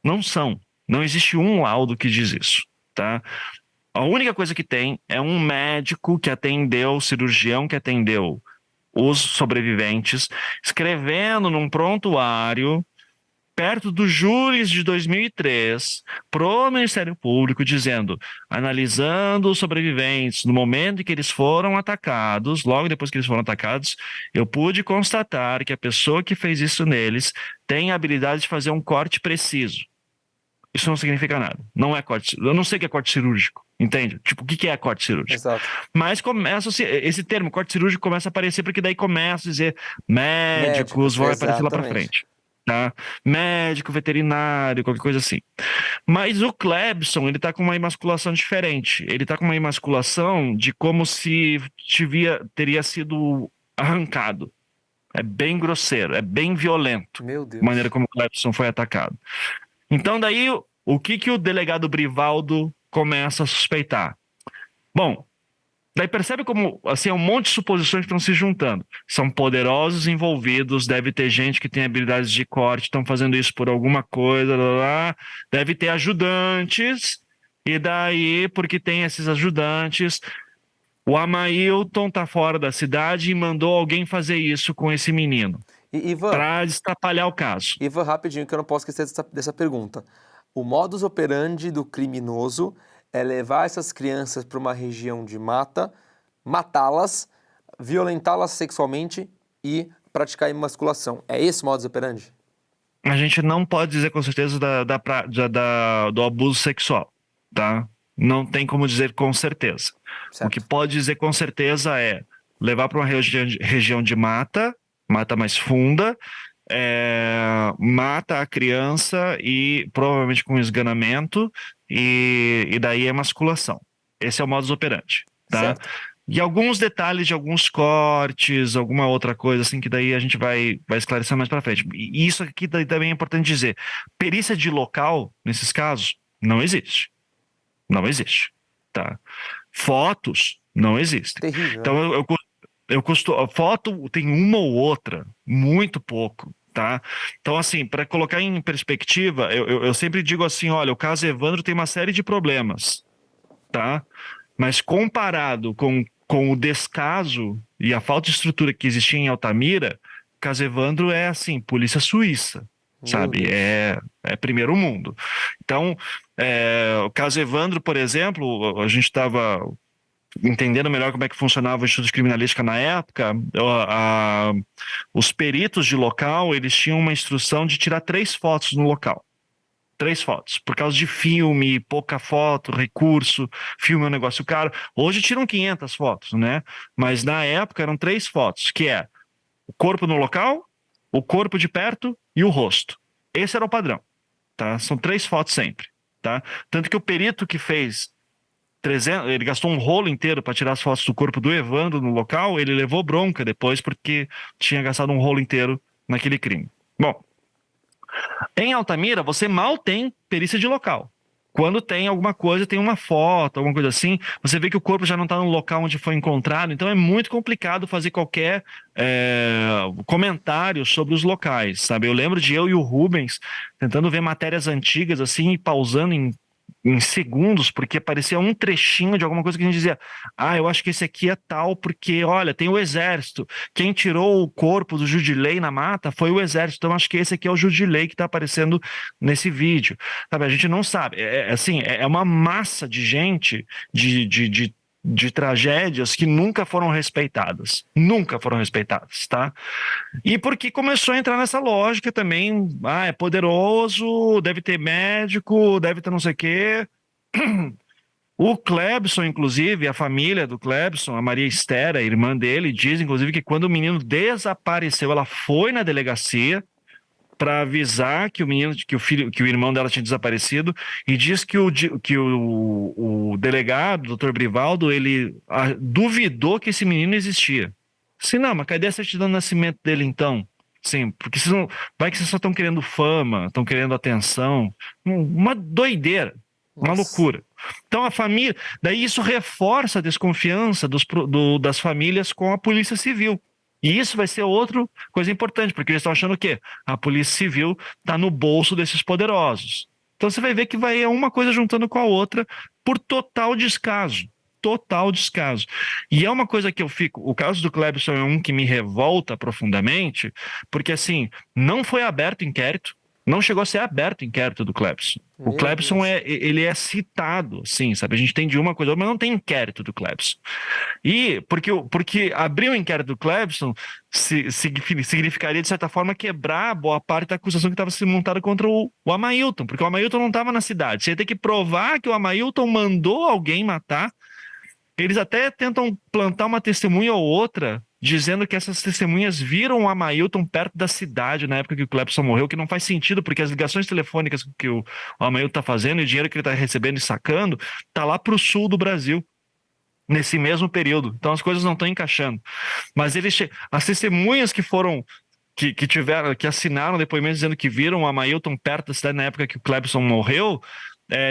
Não são, não existe um laudo que diz isso, tá? A única coisa que tem é um médico que atendeu, cirurgião que atendeu os sobreviventes, escrevendo num prontuário, perto do júri de 2003, pro Ministério Público, dizendo, analisando os sobreviventes, no momento em que eles foram atacados, logo depois que eles foram atacados, eu pude constatar que a pessoa que fez isso neles tem a habilidade de fazer um corte preciso. Isso não significa nada. Não é corte. Eu não sei o que é corte cirúrgico. Entende? Tipo, o que é corte cirúrgico? Exato. Mas esse termo, corte cirúrgico, começa a aparecer porque daí começa a dizer médicos vão aparecer lá para frente. Tá? Médico, veterinário, qualquer coisa assim. Mas o Clebson, ele tá com uma emasculação diferente. Ele tá com uma emasculação de como se teria sido arrancado. É bem grosseiro, é bem violento. Meu Deus. A maneira como o Clebson foi atacado. Então daí, o que o delegado Brivaldo começa a suspeitar? Bom, daí percebe como, assim, é um monte de suposições que estão se juntando. São poderosos envolvidos, deve ter gente que tem habilidades de corte, estão fazendo isso por alguma coisa, deve ter ajudantes, e daí, porque tem esses ajudantes, o Amailton tá fora da cidade e mandou alguém fazer isso com esse menino. Ivan, para destapalhar o caso. Ivan, rapidinho, que eu não posso esquecer dessa pergunta. O modus operandi do criminoso é levar essas crianças para uma região de mata, matá-las, violentá-las sexualmente e praticar emasculação. É esse o modus operandi? A gente não pode dizer com certeza do abuso sexual, tá? Não tem como dizer com certeza. Certo. O que pode dizer com certeza é levar para uma região de mata mais funda, mata a criança e provavelmente com esganamento, e daí é emasculação. Esse é o modus operandi, tá? Certo. E alguns detalhes de alguns cortes, alguma outra coisa assim, que daí a gente vai esclarecer mais para frente. E isso aqui daí também é importante dizer. Perícia de local, nesses casos, não existe. Não existe, tá? Fotos não existem. Terrível. Então eu costumo, foto tem uma ou outra, muito pouco, tá? Então, assim, para colocar em perspectiva, eu sempre digo assim: olha, o caso Evandro tem uma série de problemas, tá? Mas comparado com o descaso e a falta de estrutura que existia em Altamira, o caso Evandro é assim, polícia suíça, sabe? É primeiro mundo. Então, o caso Evandro, por exemplo, a gente estava entendendo melhor como é que funcionava o Instituto de Criminalística na época. Os peritos de local, eles tinham uma instrução de tirar 3 fotos no local. 3 fotos, por causa de filme, pouca foto, recurso, filme é um negócio caro. Hoje tiram 500 fotos, né? Mas na época eram 3 fotos, que é o corpo no local, o corpo de perto e o rosto. Esse era o padrão, tá? São 3 fotos sempre, tá? Tanto que o perito que fez 300, ele gastou um rolo inteiro para tirar as fotos do corpo do Evandro no local, ele levou bronca depois porque tinha gastado um rolo inteiro naquele crime. Bom, em Altamira, você mal tem perícia de local. Quando tem alguma coisa, tem uma foto, alguma coisa assim, você vê que o corpo já não está no local onde foi encontrado, então é muito complicado fazer qualquer comentário sobre os locais, sabe? Eu lembro de eu e o Rubens tentando ver matérias antigas assim, e pausando em segundos, porque aparecia um trechinho de alguma coisa que a gente dizia: ah, eu acho que esse aqui é tal, porque, olha, tem o exército. Quem tirou o corpo do Judilei na mata foi o exército, então acho que esse aqui é o Judilei que está aparecendo nesse vídeo. Sabe, a gente não sabe. Assim, é uma massa de gente, de tragédias que nunca foram respeitadas. Nunca foram respeitadas, tá? E porque começou a entrar nessa lógica também, é poderoso, deve ter médico, deve ter não sei o quê. O Clebson, inclusive, a família do Clebson, a Maria Esther, a irmã dele, diz, inclusive, que quando o menino desapareceu, ela foi na delegacia para avisar que o menino, que o irmão dela tinha desaparecido, e diz que o delegado, o doutor Brivaldo, ele duvidou que esse menino existia. Sim, não, mas cadê a certidão de nascimento dele então? Sim, porque vocês não, vai que vocês só estão querendo fama, estão querendo atenção. Uma doideira, uma loucura. Então a família, daí isso reforça a desconfiança das famílias com a Polícia Civil. E isso vai ser outra coisa importante, porque eles estão achando o quê? A Polícia Civil está no bolso desses poderosos. Então você vai ver que vai uma coisa juntando com a outra por total descaso. Total descaso. E é uma coisa que eu fico... O caso do Clebson é um que me revolta profundamente, porque assim, não foi aberto inquérito, não chegou a ser aberto o inquérito do Clebson. O Clebson ele é citado, assim, sabe? A gente tem de uma coisa, mas não tem inquérito do Clebson. E porque abrir o inquérito do Clebson significaria, de certa forma, quebrar boa parte da acusação que estava sendo montada contra o Amailton, porque o Amailton não estava na cidade. Você ia ter que provar que o Amailton mandou alguém matar. Eles até tentam plantar uma testemunha ou outra, dizendo que essas testemunhas viram o Amailton perto da cidade na época que o Clebson morreu, que não faz sentido, porque as ligações telefônicas que o Amailton está fazendo e o dinheiro que ele está recebendo e sacando está lá para o sul do Brasil, nesse mesmo período. Então as coisas não estão encaixando. Mas as testemunhas que foram... que assinaram depoimentos dizendo que viram o Amailton perto da cidade na época que o Clebson morreu,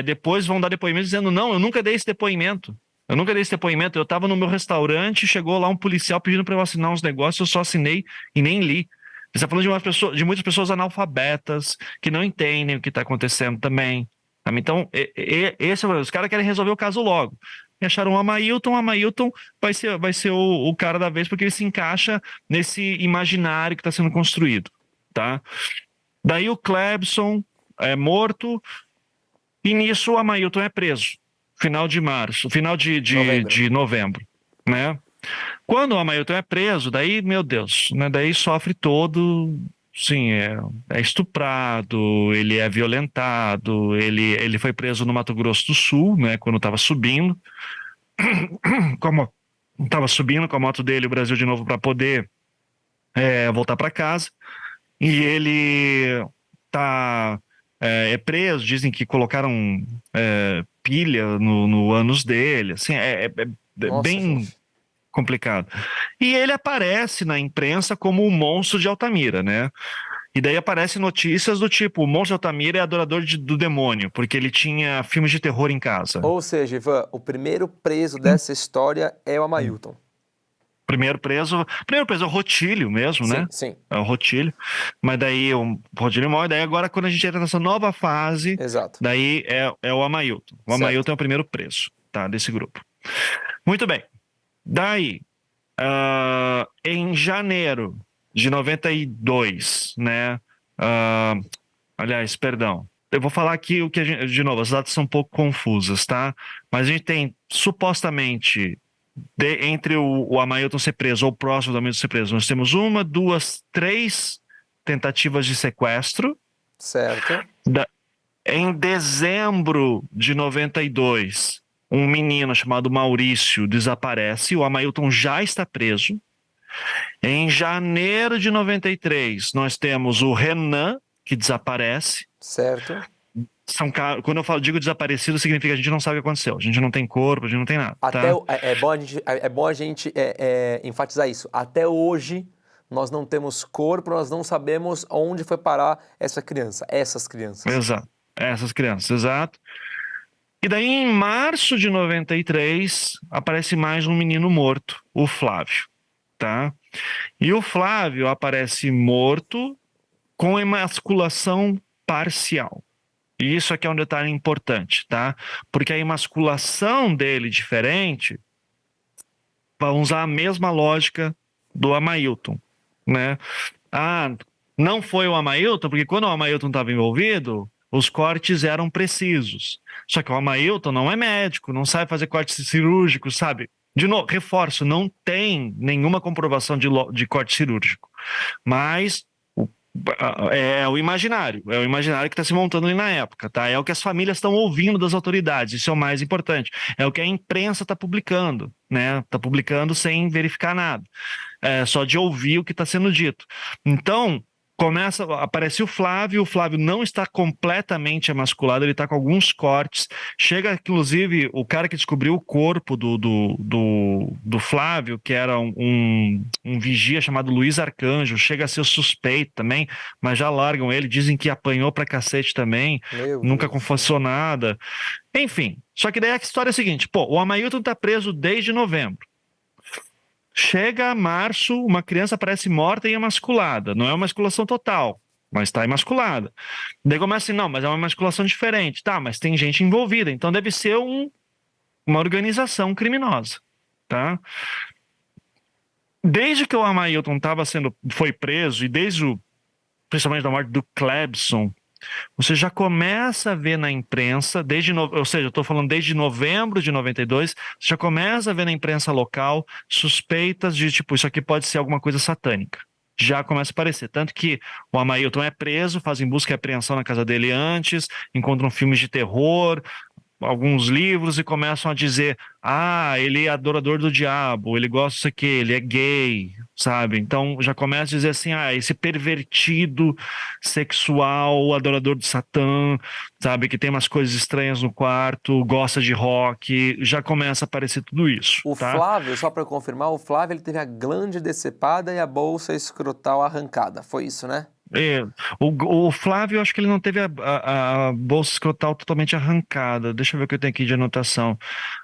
depois vão dar depoimentos dizendo: não, eu nunca dei esse depoimento. Eu estava no meu restaurante, chegou lá um policial pedindo para eu assinar uns negócios, eu só assinei e nem li. Você está falando de muitas pessoas analfabetas, que não entendem o que está acontecendo também. Então, os caras querem resolver o caso logo. E acharam o Amailton vai ser o cara da vez, porque ele se encaixa nesse imaginário que está sendo construído, tá? Daí o Clebson é morto, e nisso o Amailton é preso. Final de novembro, né? Quando o Amailton é preso, daí, meu Deus, né? Daí sofre todo, sim, é estuprado, ele é violentado, ele foi preso no Mato Grosso do Sul, né? Quando estava subindo, como estava subindo com a moto dele o Brasil de novo para poder voltar para casa. E ele é preso, dizem que colocaram pilha no ânus dele, assim, Nossa, bem gente. complicado. E ele aparece na imprensa como o monstro de Altamira, né? E daí aparecem notícias do tipo, o monstro de Altamira é adorador do demônio, porque ele tinha filmes de terror em casa. Ou seja, Ivan, o primeiro preso dessa história é o Amailton. Primeiro preso é o Rotílio mesmo, Sim, né? sim, É o Rotílio. Mas daí o Rotílio morre, daí agora quando a gente entra nessa nova fase, exato. daí é o Amailton. O Certo. Amailton é o primeiro preso, tá? Desse grupo. Muito bem. Daí, em janeiro de 92, né? Aliás, perdão. Eu vou falar aqui o que de novo, as datas são um pouco confusas, tá? Mas a gente tem supostamente entre o Amailton ser preso ou o próximo do Amailton ser preso, nós temos 1, 2, 3 tentativas de sequestro. Certo. Em dezembro de 92, um menino chamado Maurício desaparece, o Amailton já está preso. Em janeiro de 93, nós temos o Renan, que desaparece. Certo. Quando eu digo desaparecido, significa que a gente não sabe o que aconteceu. A gente não tem corpo, a gente não tem nada. Até Tá? é bom a gente enfatizar isso. Até hoje, nós não temos corpo, nós não sabemos onde foi parar essas crianças. Exato. Essas crianças, exato. E daí, em março de 93, aparece mais um menino morto, o Flávio. Tá? E o Flávio aparece morto com emasculação parcial. E isso aqui é um detalhe importante, tá? Porque a emasculação dele diferente, vamos usar a mesma lógica do Amailton, né? Não foi o Amailton, porque quando o Amailton estava envolvido, os cortes eram precisos. Só que o Amailton não é médico, não sabe fazer cortes cirúrgicos, sabe? De novo, reforço, não tem nenhuma comprovação de corte cirúrgico. Mas é o imaginário que está se montando ali na época, tá? É o que as famílias estão ouvindo das autoridades, isso é o mais importante. É o que a imprensa está publicando, né? Está publicando sem verificar nada, só de ouvir o que está sendo dito. Então, aparece o Flávio não está completamente emasculado, ele está com alguns cortes. Chega, inclusive, o cara que descobriu o corpo do Flávio, que era um vigia chamado Luiz Arcanjo, chega a ser o suspeito também, mas já largam ele, dizem que apanhou pra cacete também, nunca confessou nada. Enfim, só que daí a história é a seguinte, o Amailton tá preso desde novembro. Chega março, uma criança aparece morta e emasculada. Não é uma emasculação total, mas está emasculada. Daí começa assim, não, mas é uma emasculação diferente. Tá, mas tem gente envolvida, então deve ser uma organização criminosa, tá? Desde que o Amailton foi preso, e principalmente da morte do Clebson, você já começa a ver na imprensa, ou seja, eu estou falando desde novembro de 92, você já começa a ver na imprensa local suspeitas de, tipo, isso aqui pode ser alguma coisa satânica. Já começa a aparecer. Tanto que o Amailton é preso, fazem busca e apreensão na casa dele antes, encontram filmes de terror, alguns livros e começam a dizer, ele é adorador do diabo, ele gosta disso aqui, ele é gay, sabe? Então já começa a dizer assim, esse pervertido sexual, adorador de Satã, sabe? Que tem umas coisas estranhas no quarto, gosta de rock, já começa a aparecer tudo isso. O tá? Flávio, só para confirmar, o Flávio ele teve a glande decepada e a bolsa escrotal arrancada, foi isso, né? O Flávio, acho que ele não teve a bolsa escrotal totalmente arrancada. Deixa eu ver o que eu tenho aqui de anotação.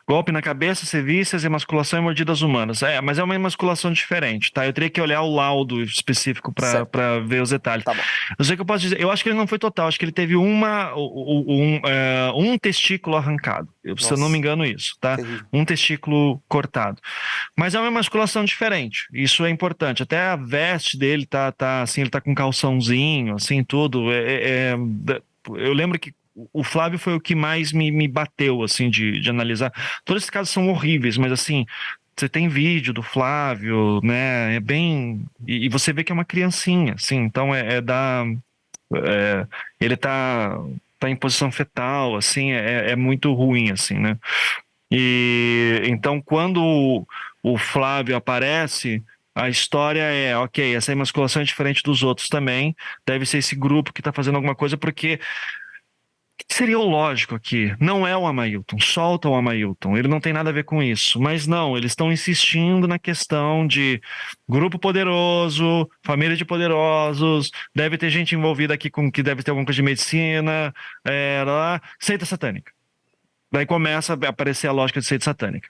Golpe na cabeça, sevícias, emasculação e mordidas humanas. Mas é uma emasculação diferente, tá? Eu teria que olhar o laudo específico para ver os detalhes. Tá bom. Eu sei que eu posso dizer, eu acho que ele não foi total, acho que ele teve um testículo arrancado. Se eu não me engano isso, tá? Terrível. Um testículo cortado. Mas é uma emasculação diferente, isso é importante. Até a veste dele tá assim, ele tá com calçãozinho, assim, tudo. Eu lembro que o Flávio foi o que mais me bateu, assim, de analisar. Todos esses casos são horríveis, mas assim, você tem vídeo do Flávio, né? É bem. E você vê que é uma criancinha, assim, então ele tá em posição fetal, assim, é muito ruim, assim, né? E então, quando o Flávio aparece, a história é, ok, essa imasculação é diferente dos outros também, deve ser esse grupo que está fazendo alguma coisa, porque seria o lógico aqui, não é o Amailton, solta o Amailton, ele não tem nada a ver com isso, mas não, eles estão insistindo na questão de grupo poderoso, família de poderosos, deve ter gente envolvida aqui com que deve ter alguma coisa de medicina, lá, seita satânica. Daí começa a aparecer a lógica de seita satânica.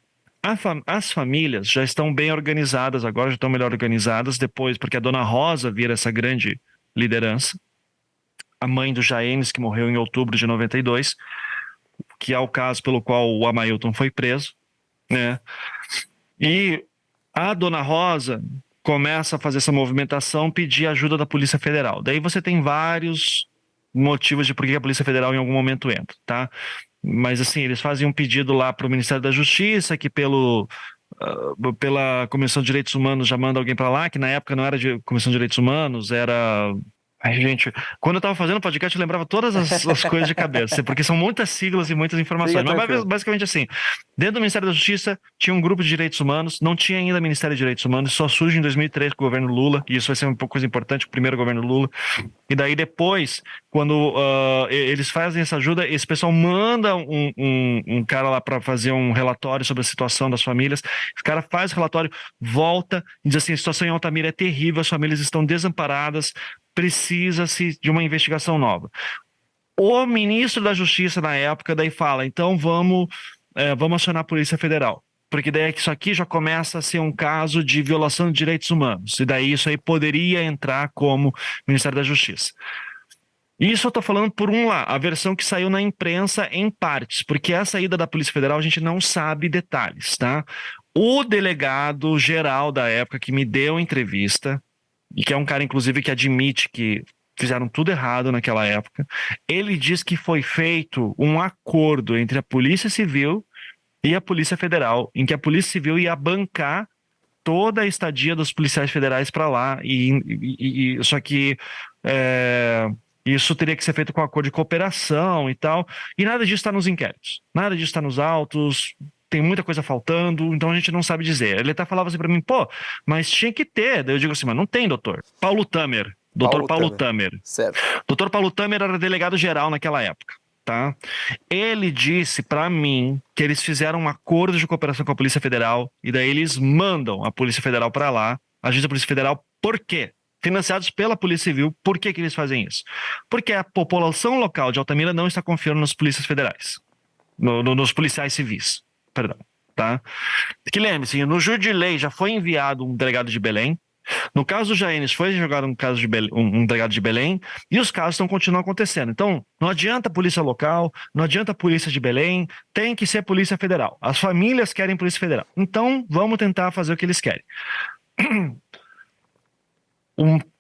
As famílias já estão bem organizadas agora, já estão melhor organizadas depois, porque a Dona Rosa vira essa grande liderança, a mãe do Jaemes, que morreu em outubro de 92, que é o caso pelo qual o Amailton foi preso, né? E a Dona Rosa começa a fazer essa movimentação, pedir ajuda da Polícia Federal. Daí você tem vários motivos de por que a Polícia Federal em algum momento entra, tá? Mas assim, eles fazem um pedido lá para o Ministério da Justiça, que pela Comissão de Direitos Humanos já manda alguém para lá, que na época não era de Comissão de Direitos Humanos, era... Ai, gente, quando eu tava fazendo o podcast, eu lembrava todas as coisas de cabeça, porque são muitas siglas e muitas informações. Mas basicamente assim, dentro do Ministério da Justiça tinha um grupo de direitos humanos, não tinha ainda Ministério de Direitos Humanos, só surge em 2003 com o governo Lula, e isso vai ser uma coisa importante, o primeiro governo Lula. E daí depois, quando eles fazem essa ajuda, esse pessoal manda um cara lá para fazer um relatório sobre a situação das famílias, esse cara faz o relatório, volta e diz assim, a situação em Altamira é terrível, as famílias estão desamparadas, precisa-se de uma investigação nova. O ministro da Justiça na época daí fala, então vamos acionar a Polícia Federal, porque daí isso aqui já começa a ser um caso de violação de direitos humanos, e daí isso aí poderia entrar como Ministério da Justiça. Isso eu estou falando por a versão que saiu na imprensa em partes, porque a saída da Polícia Federal a gente não sabe detalhes, tá? O delegado geral da época que me deu entrevista, e que é um cara, inclusive, que admite que fizeram tudo errado naquela época, ele diz que foi feito um acordo entre a Polícia Civil e a Polícia Federal, em que a Polícia Civil ia bancar toda a estadia dos policiais federais para lá, só que isso teria que ser feito com acordo de cooperação e tal, e nada disso está nos inquéritos, nada disso está nos autos, tem muita coisa faltando, então a gente não sabe dizer. Ele até falava assim pra mim, pô, mas tinha que ter. Daí eu digo assim, mas não tem, doutor. Paulo Tamer. Doutor Paulo Tamer. Certo. Doutor Paulo Tamer era delegado geral naquela época, tá? Ele disse pra mim que eles fizeram um acordo de cooperação com a Polícia Federal e daí eles mandam a Polícia Federal pra lá, a agência da Polícia Federal, por quê? Financiados pela Polícia Civil, por que eles fazem isso? Porque a população local de Altamira não está confiando nas polícias federais, nos policiais civis. Perdão, tá? Que lembre-se, no júri de lei já foi enviado um delegado de Belém. No caso do Jaenes foi jogado um delegado de Belém e os casos continuam acontecendo. Então, não adianta a polícia local, não adianta a polícia de Belém, tem que ser polícia federal. As famílias querem polícia federal. Então, vamos tentar fazer o que eles querem.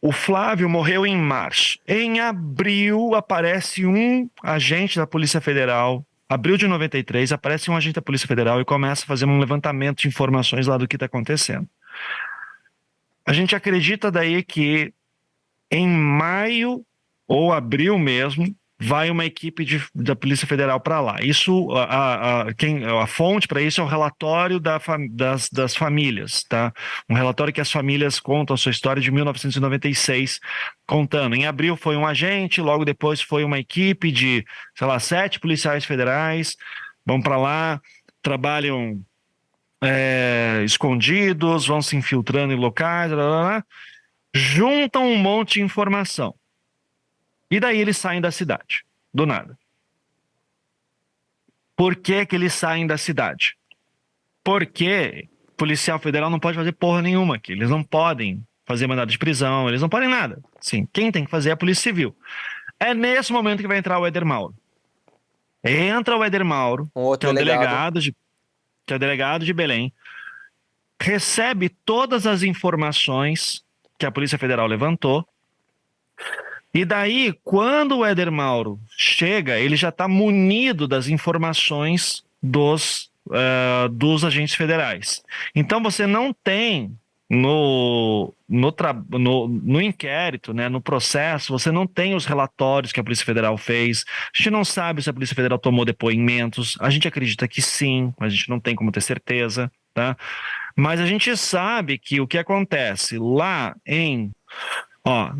O Flávio morreu em março. Em abril, aparece um agente da Polícia Federal. Abril de 93, aparece um agente da Polícia Federal e começa a fazer um levantamento de informações lá do que está acontecendo. A gente acredita daí que em maio ou abril mesmo, vai uma equipe da Polícia Federal para lá. Isso, a fonte para isso é o relatório das famílias, tá? Um relatório que as famílias contam a sua história de 1996, contando. Em abril foi um agente, logo depois foi uma equipe de, 7 policiais federais, vão para lá, trabalham escondidos, vão se infiltrando em locais, juntam um monte de informação. E daí eles saem da cidade, do nada. Por que eles saem da cidade? Porque policial federal não pode fazer porra nenhuma aqui. Eles não podem fazer mandado de prisão, eles não podem nada. Sim, quem tem que fazer é a Polícia Civil. É nesse momento que vai entrar o Éder Mauro. Entra o Éder Mauro, que é o delegado de Belém, recebe todas as informações que a Polícia Federal levantou. E daí, quando o Éder Mauro chega, ele já está munido das informações dos agentes federais. Então, você não tem no inquérito, né, no processo, você não tem os relatórios que a Polícia Federal fez. A gente não sabe se a Polícia Federal tomou depoimentos. A gente acredita que sim, mas a gente não tem como ter certeza. tá? Mas a gente sabe que o que acontece lá em,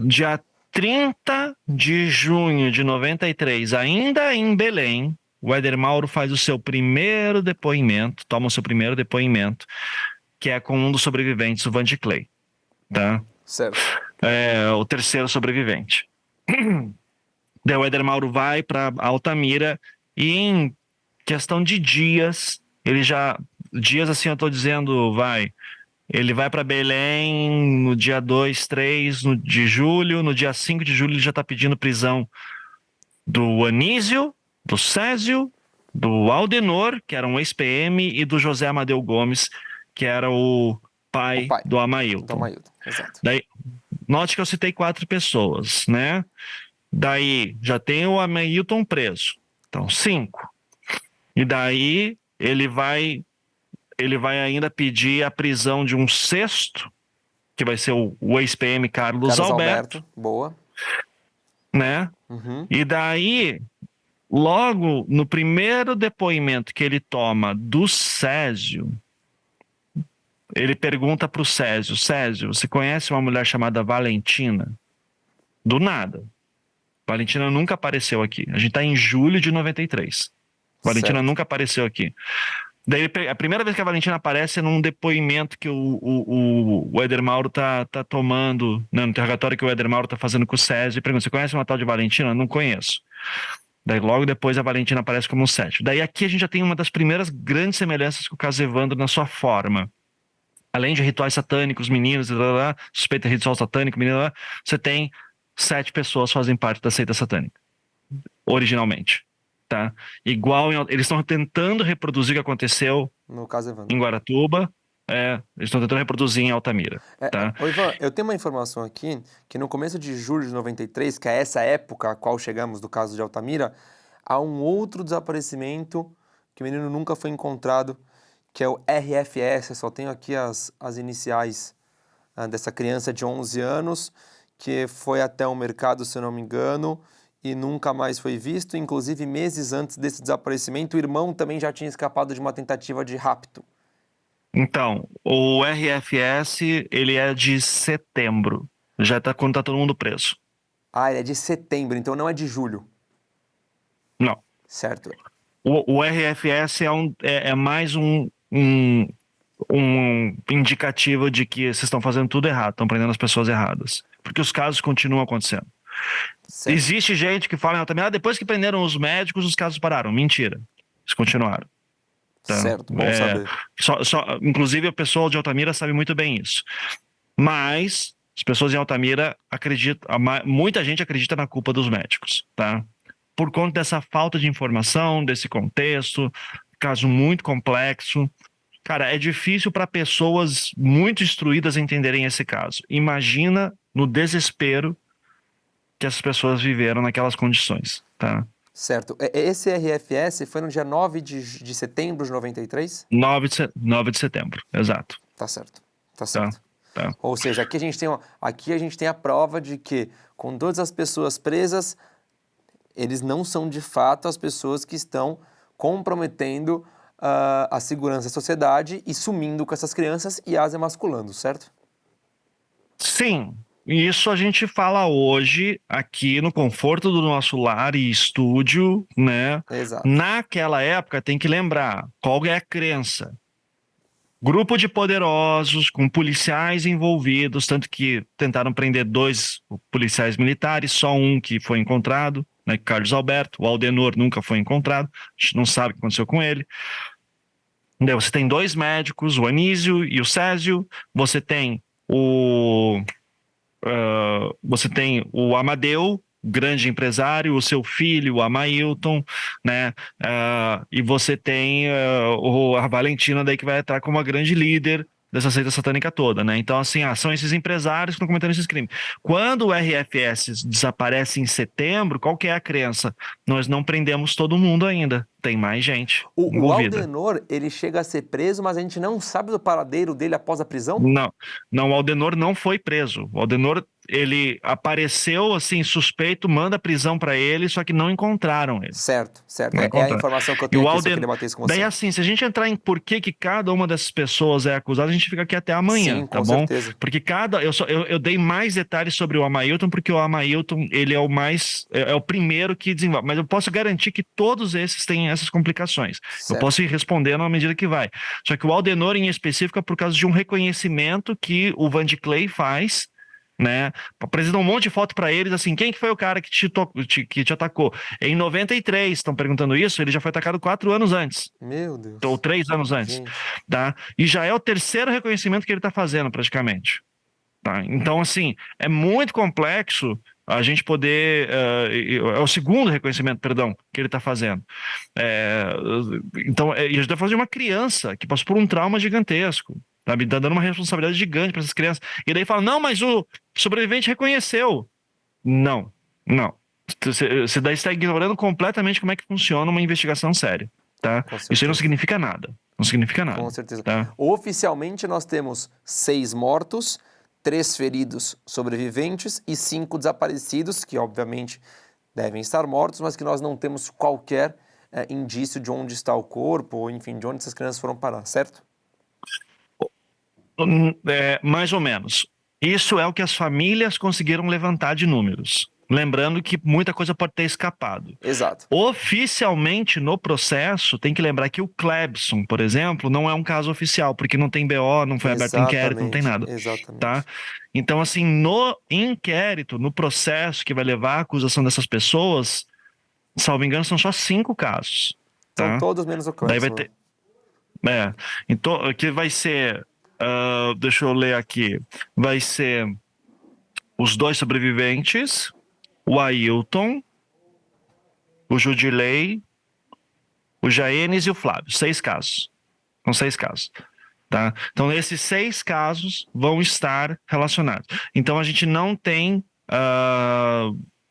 dia 30 de junho de 93, ainda em Belém, o Éder Mauro faz o seu primeiro depoimento, toma o seu primeiro depoimento, que é com um dos sobreviventes, o Vanderlei, tá? Certo. É o terceiro sobrevivente. Daí o Éder Mauro vai para Altamira e em questão de dias, dias assim eu tô dizendo, ele vai para Belém no dia 2, 3 de julho, no dia 5 de julho ele já está pedindo prisão do Anísio, do Césio, do Aldenor, que era um ex-PM, e do José Amadeu Gomes, que era o pai do Amailton. Do Amailton, exato. Daí, note que eu citei 4 pessoas, né? Daí já tem o Amailton preso, então 5. E daí ele vai ainda pedir a prisão de um sexto, que vai ser o ex-PM Carlos Alberto. Boa. Né? Uhum. E daí, logo no primeiro depoimento que ele toma do Césio, ele pergunta para o Césio: Césio, você conhece uma mulher chamada Valentina? Do nada. Valentina nunca apareceu aqui. A gente está em julho de 93. Valentina nunca apareceu aqui. Daí, a primeira vez que a Valentina aparece é num depoimento que o Éder Mauro tá tomando, né, no interrogatório que o Éder Mauro tá fazendo com o Césio, e pergunta: você conhece uma tal de Valentina? Não conheço. Daí logo depois a Valentina aparece como um sétimo. Daí aqui a gente já tem uma das primeiras grandes semelhanças com o caso Evandro na sua forma. Além de rituais satânicos, meninos, suspeita de ritual satânico, menino, você tem 7 pessoas que fazem parte da seita satânica, originalmente. Tá? Igual eles estão tentando reproduzir o que aconteceu no caso Evandro em Guaratuba, eles estão tentando reproduzir em Altamira. Tá? Ivan, eu tenho uma informação aqui que no começo de julho de 93, que é essa época a qual chegamos do caso de Altamira, há um outro desaparecimento que o menino nunca foi encontrado, que é o RFS. Eu só tenho aqui as iniciais dessa criança de 11 anos que foi até o mercado, se eu não me engano, e nunca mais foi visto. Inclusive, meses antes desse desaparecimento, o irmão também já tinha escapado de uma tentativa de rapto. Então, o RFS, ele é de setembro. Já tá quando tá todo mundo preso. Ah, ele é de setembro, então não é de julho. Não. Certo. O RFS é mais um indicativo de que vocês estão fazendo tudo errado, estão prendendo as pessoas erradas. Porque os casos continuam acontecendo. Certo. Existe gente que fala também, depois que prenderam os médicos, os casos pararam. Mentira. Eles continuaram. Tá? Certo, bom saber. Inclusive, o pessoal de Altamira sabe muito bem isso. Mas as pessoas em Altamira acreditam, muita gente acredita na culpa dos médicos, tá? Por conta dessa falta de informação, desse contexto, caso muito complexo. Cara, é difícil para pessoas muito instruídas entenderem esse caso. Imagina no desespero que essas pessoas viveram naquelas condições, tá? Certo. Esse RFS foi no dia 9 de setembro de 93? 9 de setembro, exato. Tá certo. Tá certo. Tá. Ou seja, aqui a gente tem a prova de que, com todas as pessoas presas, eles não são de fato as pessoas que estão comprometendo a segurança da sociedade e sumindo com essas crianças e as emasculando, certo? Sim. Isso a gente fala hoje aqui no conforto do nosso lar e estúdio, né? Exato. Naquela época, tem que lembrar qual é a crença. Grupo de poderosos, com policiais envolvidos, tanto que tentaram prender 2 policiais militares, só um que foi encontrado, né? Carlos Alberto. O Aldenor nunca foi encontrado, a gente não sabe o que aconteceu com ele. Daí você tem 2 médicos, o Anísio e o Césio, você tem o Amadeu, grande empresário, o seu filho, o Amailton, né? E você tem a Valentina daí que vai estar como uma grande líder dessa seita satânica toda, né? Então, assim, são esses empresários que estão cometendo esses crimes. Quando o RFS desaparece em setembro, qual que é a crença? Nós não prendemos todo mundo ainda. Tem mais gente envolvida. O Aldenor, ele chega a ser preso, mas a gente não sabe do paradeiro dele após a prisão? Não, o Aldenor não foi preso. O Aldenor ele apareceu assim, suspeito, manda prisão para ele, só que não encontraram ele. Certo. Não É a encontraram. informação que eu E tenho o aqui, só Alden... queria bater isso com Daí você. assim, se a gente entrar em por que cada uma dessas pessoas é acusada, a gente fica aqui até amanhã, Sim, tá com bom? certeza. Porque eu dei mais detalhes sobre o Amailton, porque o Amailton, ele é o mais, é o primeiro que desenvolve, mas eu posso garantir que todos esses têm essas complicações. Eu Certo. posso ir respondendo à medida que vai. Só que o Aldenor, em específico, é por causa de um reconhecimento que o Van de Clay faz, né? Apresenta um monte de foto para eles, assim, quem que foi o cara que te atacou? Em 93, estão perguntando isso, ele já foi atacado 4 anos antes, Meu Deus. ou 3 anos antes, Gente. tá? E já é o terceiro reconhecimento que ele tá fazendo, praticamente. Tá? Então, assim, é muito complexo a gente poder... é o segundo reconhecimento, perdão, que ele está fazendo. Então, a gente está falando de uma criança que passou por um trauma gigantesco, sabe? Tá dando uma responsabilidade gigante para essas crianças. E daí fala, não, mas o sobrevivente reconheceu. Não. Você daí está ignorando completamente como é que funciona uma investigação séria, tá? Isso aí não significa nada. Não significa nada. Com certeza. Tá? Oficialmente, nós temos 6 mortos, 3 feridos sobreviventes e 5 desaparecidos, que obviamente devem estar mortos, mas que nós não temos qualquer indício de onde está o corpo, ou enfim, de onde essas crianças foram parar, certo? Mais ou menos. Isso é o que as famílias conseguiram levantar de números. Lembrando que muita coisa pode ter escapado. Exato. Oficialmente, no processo, tem que lembrar que o Clebson, por exemplo, não é um caso oficial, porque não tem BO, não foi aberto inquérito, não tem nada. Exatamente. Tá? Então, assim, no inquérito, no processo que vai levar à acusação dessas pessoas, salvo engano, são só 5 casos. Tá? São todos menos o Clebson. Daí vai ter... Então, que vai ser... deixa eu ler aqui. Vai ser os 2 sobreviventes, o Ailton, o Judilei, o Jaenes e o Flávio. 6 casos. São 6 casos. Tá? Então, esses 6 casos vão estar relacionados. Então, a gente não tem,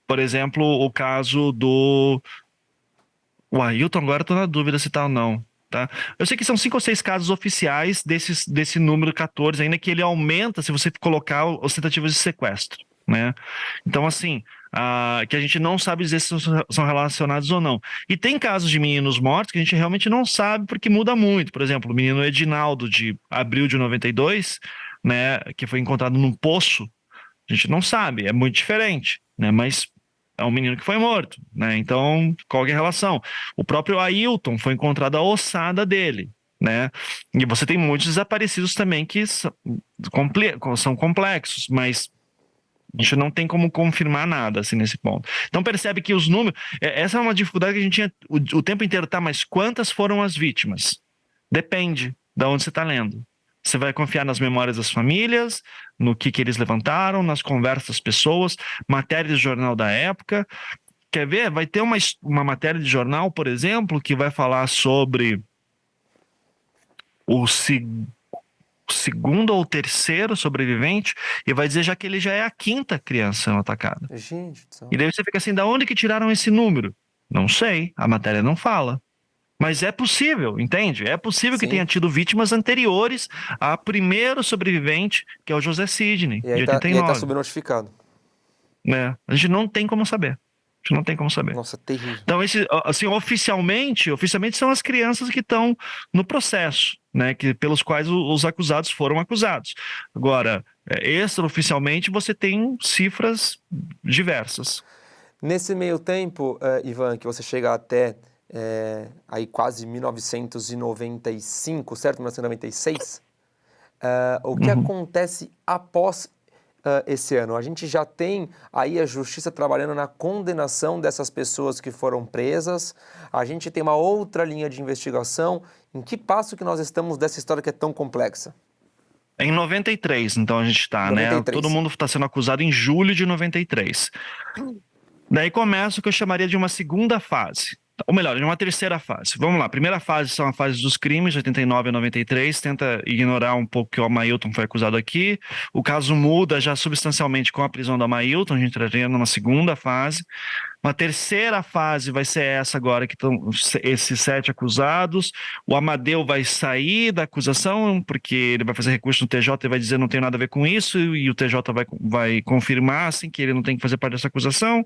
por exemplo, o caso do... O Ailton, agora eu tô na dúvida se tá ou não. Tá? Eu sei que são 5 ou 6 casos oficiais desse número 14, ainda que ele aumenta se você colocar as tentativas de sequestro. Né? Então, assim, que a gente não sabe dizer se são relacionados ou não. E tem casos de meninos mortos que a gente realmente não sabe porque muda muito. Por exemplo, o menino Edinaldo, de abril de 92, né, que foi encontrado num poço, a gente não sabe, é muito diferente, né, mas é um menino que foi morto, né, então qual que é a relação? O próprio Ailton foi encontrada a ossada dele, né, e você tem muitos desaparecidos também que são complexos, mas a gente não tem como confirmar nada assim nesse ponto. Então percebe que os números... Essa é uma dificuldade que a gente tinha o tempo inteiro, tá? Mas quantas foram as vítimas? Depende de onde você está lendo. Você vai confiar nas memórias das famílias, no que eles levantaram, nas conversas das pessoas, matérias de jornal da época. Quer ver? Vai ter uma matéria de jornal, por exemplo, que vai falar sobre o segundo ou terceiro sobrevivente e vai dizer já que ele já é a 5ª criança sendo atacada. Gente do céu. E daí você fica assim, da onde que tiraram esse número? Não sei, a matéria não fala. Mas é possível, entende? É possível que tenha tido vítimas anteriores a primeiro sobrevivente, que é o José Sidney, E aí de 89. E aí tá subnotificado. A gente não tem como saber. A gente não tem como saber. Nossa, terrível. Então, assim, oficialmente são as crianças que estão no processo, né, pelos quais os acusados foram acusados. Agora, extraoficialmente, você tem cifras diversas. Nesse meio tempo, Ivan, que você chega até aí quase 1995, certo? 1996, o que acontece após esse ano? A gente já tem aí a justiça trabalhando na condenação dessas pessoas que foram presas, a gente tem uma outra linha de investigação. Em que passo que nós estamos dessa história que é tão complexa? Em 93, então a gente está, né? Todo mundo está sendo acusado em julho de 93. Daí começa o que eu chamaria de uma segunda fase. Ou melhor, de uma terceira fase. Vamos lá, a primeira fase são a fase dos crimes, de 89 a 93, tenta ignorar um pouco que o Amailton foi acusado aqui. O caso muda já substancialmente com a prisão do Amailton, a gente entraria numa segunda fase. Uma terceira fase vai ser essa agora, que estão esses 7 acusados. O Amadeu vai sair da acusação, porque ele vai fazer recurso no TJ e vai dizer não tem nada a ver com isso, e o TJ vai confirmar assim, que ele não tem que fazer parte dessa acusação.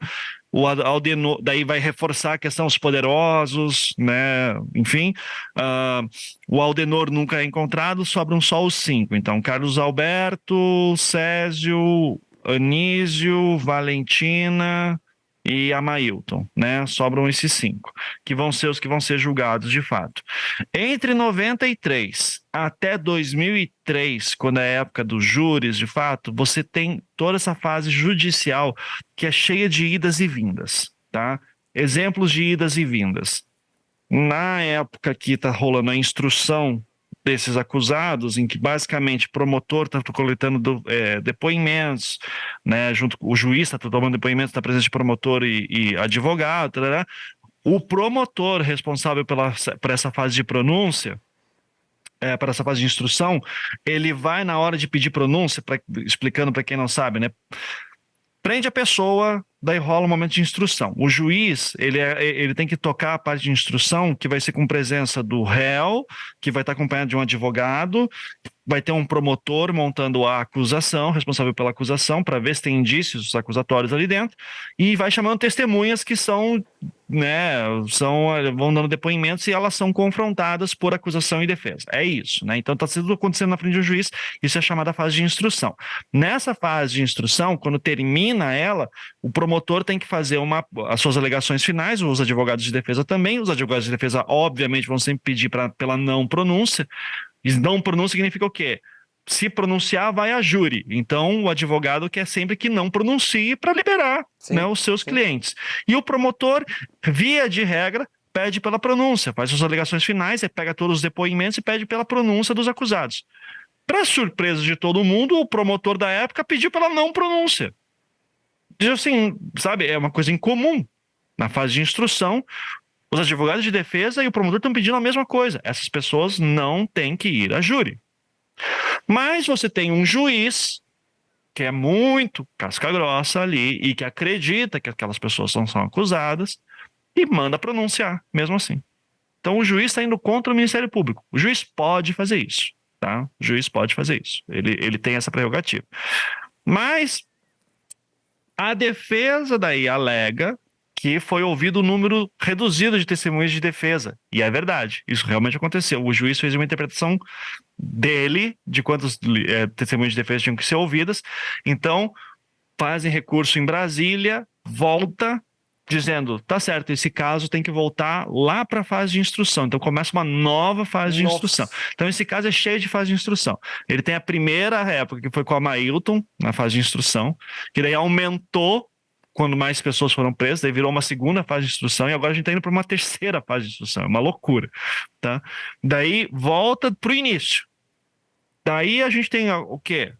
O Aldenor, daí vai reforçar a questão dos poderosos, né? Enfim, o Aldenor nunca é encontrado, sobram só os 5. Então, Carlos Alberto, Césio, Anísio, Valentina e Amailton, né? Sobram esses 5, que vão ser os que vão ser julgados de fato. Entre 93 até 2003, quando é a época dos júris, de fato, você tem toda essa fase judicial que é cheia de idas e vindas, tá? Exemplos de idas e vindas. Na época que está rolando a instrução desses acusados, em que basicamente o promotor está coletando depoimentos, né, junto com o juiz está tomando depoimentos na presença de promotor e advogado, tarará. O promotor responsável por essa fase de pronúncia, para essa fase de instrução, ele vai na hora de pedir pronúncia, explicando para quem não sabe, né, prende a pessoa, daí rola um momento de instrução. O juiz, ele tem que tocar a parte de instrução, que vai ser com presença do réu, que vai estar acompanhado de um advogado, vai ter um promotor montando a acusação, responsável pela acusação, para ver se tem indícios acusatórios ali dentro, e vai chamando testemunhas que são, né, vão dando depoimentos e elas são confrontadas por acusação e defesa. É isso, né? Então está tudo acontecendo na frente do juiz, isso é chamada fase de instrução. Nessa fase de instrução, quando termina ela, o promotor tem que fazer as suas alegações finais, os advogados de defesa também, os advogados de defesa obviamente vão sempre pedir pela não pronúncia. E não pronúncia significa o quê? Se pronunciar, vai a júri. Então, o advogado quer sempre que não pronuncie para liberar, né, os seus clientes. E o promotor, via de regra, pede pela pronúncia, faz suas alegações finais, pega todos os depoimentos e pede pela pronúncia dos acusados. Para surpresa de todo mundo, o promotor da época pediu pela não pronúncia. Assim, sabe, é uma coisa incomum. Na fase de instrução, os advogados de defesa e o promotor estão pedindo a mesma coisa. Essas pessoas não têm que ir a júri. Mas você tem um juiz que é muito casca grossa ali e que acredita que aquelas pessoas não são acusadas e manda pronunciar, mesmo assim. Então o juiz está indo contra o Ministério Público. O juiz pode fazer isso, tá? O juiz pode fazer isso. Ele tem essa prerrogativa. Mas a defesa daí alega que foi ouvido um número reduzido de testemunhas de defesa. E é verdade, isso realmente aconteceu. O juiz fez uma interpretação dele, de quantas testemunhas de defesa tinham que ser ouvidas. Então, fazem recurso em Brasília, volta, dizendo, tá certo, esse caso tem que voltar lá para a fase de instrução. Então, começa uma nova fase de instrução. Então, esse caso é cheio de fase de instrução. Ele tem a primeira época, que foi com a Amailton, na fase de instrução, que daí aumentou quando mais pessoas foram presas, daí virou uma segunda fase de instrução e agora a gente está indo para uma terceira fase de instrução, é uma loucura, tá? Daí volta para o início. Daí a gente tem o quê?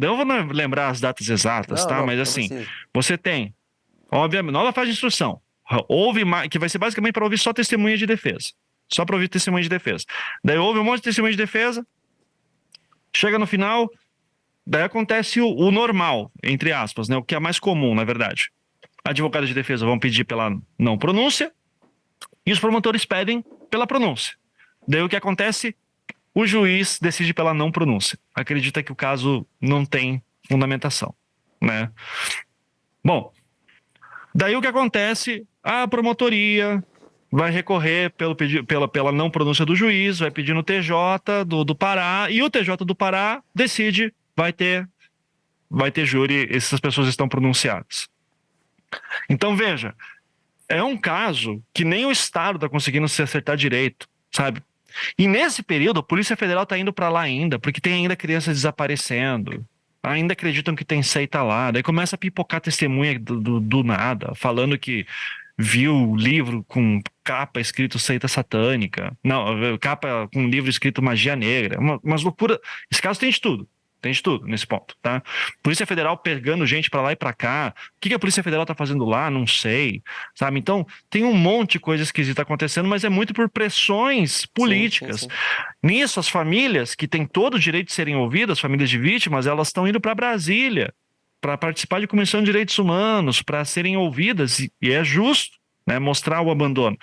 Eu vou lembrar as datas exatas, tá? Mas assim, você tem, obviamente, nova fase de instrução, que vai ser basicamente para ouvir só testemunha de defesa, só para ouvir testemunha de defesa. Daí houve um monte de testemunha de defesa, chega no final. Daí acontece o normal, entre aspas, né? O que é mais comum, na verdade. Advogados de defesa vão pedir pela não pronúncia e os promotores pedem pela pronúncia. Daí o que acontece? O juiz decide pela não pronúncia. Acredita que o caso não tem fundamentação, né? Bom, daí o que acontece? A promotoria vai recorrer pela não pronúncia do juiz, vai pedir no TJ do Pará e o TJ do Pará decide. Vai ter júri, essas pessoas estão pronunciadas. Então, veja, é um caso que nem o Estado está conseguindo se acertar direito, sabe? E nesse período, a Polícia Federal está indo para lá ainda, porque tem ainda crianças desaparecendo, ainda acreditam que tem seita lá, daí começa a pipocar testemunha do nada, falando que viu livro com capa escrito seita satânica, não, capa com livro escrito magia negra, umas loucuras. Esse caso tem de tudo. Tem de tudo nesse ponto, tá? Polícia Federal pegando gente pra lá e pra cá. O que a Polícia Federal tá fazendo lá? Não sei, sabe? Então, tem um monte de coisa esquisita acontecendo, mas é muito por pressões políticas. Sim. Nisso, as famílias, que têm todo o direito de serem ouvidas, famílias de vítimas, elas estão indo pra Brasília para participar de comissão de direitos humanos, para serem ouvidas, e é justo, né, mostrar o abandono.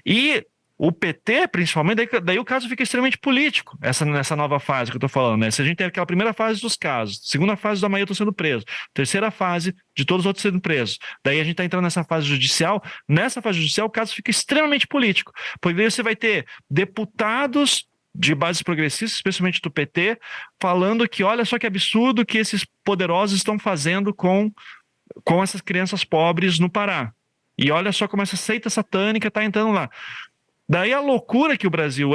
E o PT, principalmente, daí o caso fica extremamente político, nessa nova fase que eu estou falando, né? Se a gente tem aquela primeira fase dos casos, segunda fase do Amailton sendo preso, terceira fase de todos os outros sendo presos, daí a gente está entrando nessa fase judicial, nessa fase judicial o caso fica extremamente político, porque daí você vai ter deputados de bases progressistas, especialmente do PT, falando que olha só que absurdo que esses poderosos estão fazendo com essas crianças pobres no Pará. E olha só como essa seita satânica está entrando lá. Daí a loucura que o Brasil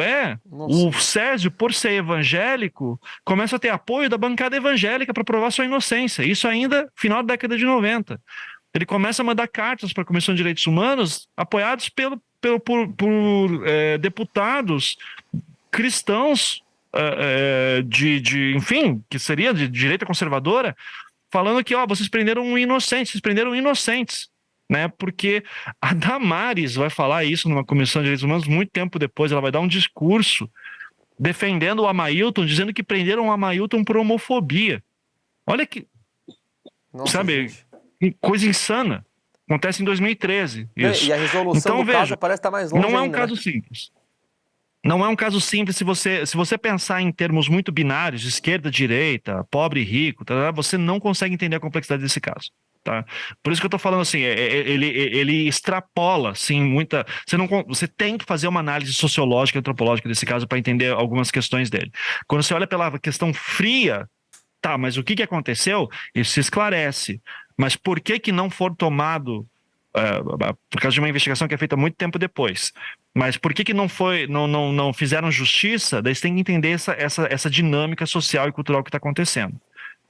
o Sérgio, por ser evangélico, começa a ter apoio da bancada evangélica para provar sua inocência. Isso ainda final da década de 90. Ele começa a mandar cartas para a Comissão de Direitos Humanos apoiados por deputados cristãos, enfim, que seria de direita conservadora, falando que vocês prenderam inocentes. Né? Porque a Damares vai falar isso numa comissão de direitos humanos muito tempo depois, ela vai dar um discurso defendendo o Amailton, dizendo que prenderam o Amailton por homofobia. Olha que, Nossa, sabe, gente. Coisa insana. Acontece em 2013. Isso. E a resolução do caso parece estar mais longe não é um ainda, caso simples. Não é um caso simples se você pensar em termos muito binários, esquerda, direita, pobre e rico, você não consegue entender a complexidade desse caso. Tá? Por isso que eu tô falando assim, ele extrapola, sim, muita. Você tem que fazer uma análise sociológica, antropológica desse caso para entender algumas questões dele. Quando você olha pela questão fria, tá, mas o que aconteceu? Isso se esclarece. Mas por que não for tomado, por causa de uma investigação que é feita muito tempo depois? Mas por que não fizeram justiça? Daí você tem que entender essa dinâmica social e cultural que está acontecendo.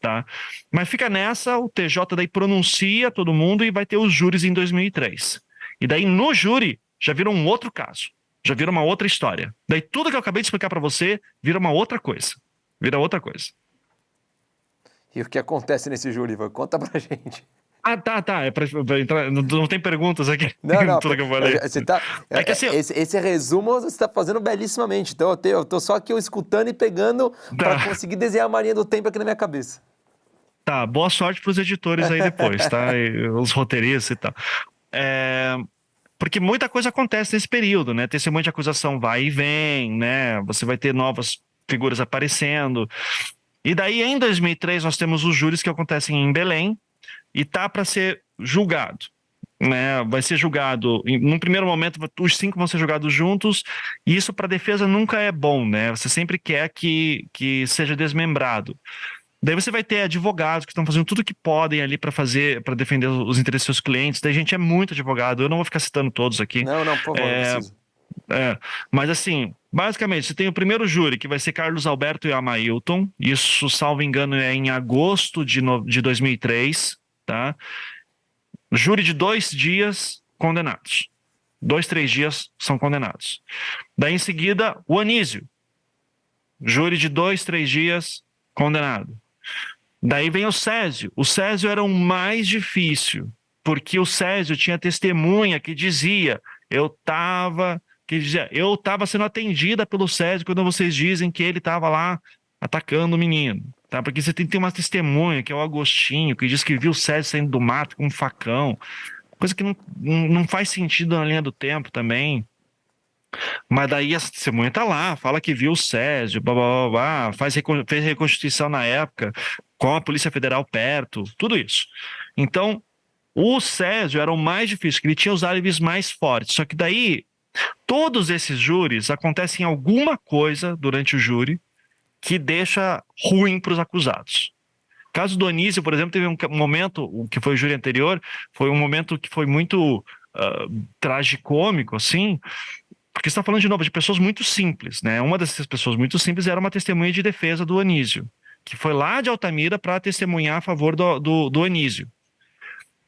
Tá? Mas fica nessa, o TJ daí pronuncia todo mundo e vai ter os júris em 2003. E daí no júri já vira um outro caso, já vira uma outra história. Daí tudo que eu acabei de explicar para você vira uma outra coisa. Vira outra coisa. E o que acontece nesse júri, Ivan? Conta pra gente. Tá. É pra entrar, não tem perguntas aqui. Não. Tudo que eu falei. Você que assim, esse resumo você está fazendo belíssimamente. Então eu tô só aqui escutando e pegando para conseguir desenhar a marinha do tempo aqui na minha cabeça. Tá, boa sorte para os editores aí depois, tá? E os roteiristas e tal. Porque muita coisa acontece nesse período, né? Testemunho de acusação vai e vem, né? Você vai ter novas figuras aparecendo. E daí, em 2003, nós temos os júris que acontecem em Belém e tá para ser julgado. Né, vai ser julgado, num primeiro momento os 5 vão ser julgados juntos, e isso para a defesa nunca é bom, né? Você sempre quer que seja desmembrado. Daí você vai ter advogados que estão fazendo tudo que podem ali para defender os interesses dos seus clientes. Daí, gente, é muito advogado. Eu não vou ficar citando todos aqui. Não, por favor, não precisa. Mas assim, basicamente, você tem o primeiro júri, que vai ser Carlos Alberto e Amailton. Isso, salvo engano, é em agosto de 2003, tá? Júri de 2 dias, condenados. 2, 3 dias são condenados. Daí, em seguida, o Anísio. Júri de 2, 3 dias, condenado. Daí vem o Césio. O Césio era o mais difícil, porque o Césio tinha testemunha que dizia, eu estava sendo atendida pelo Césio quando vocês dizem que ele estava lá atacando o menino. Tá? Porque você tem que ter uma testemunha, que é o Agostinho, que diz que viu o Césio saindo do mato com um facão. Coisa que não faz sentido na linha do tempo também. Mas daí a testemunha tá lá, fala que viu o Césio, fez reconstituição na época, com a Polícia Federal perto, tudo isso. Então, o Césio era o mais difícil, que ele tinha os álibis mais fortes. Só que daí, todos esses júris acontecem alguma coisa durante o júri que deixa ruim para os acusados. O caso do Anísio, por exemplo, teve um momento, o que foi o júri anterior, foi um momento que foi muito tragicômico, assim, porque você está falando, de novo, de pessoas muito simples, né? Uma dessas pessoas muito simples era uma testemunha de defesa do Anísio, que foi lá de Altamira para testemunhar a favor do Anísio.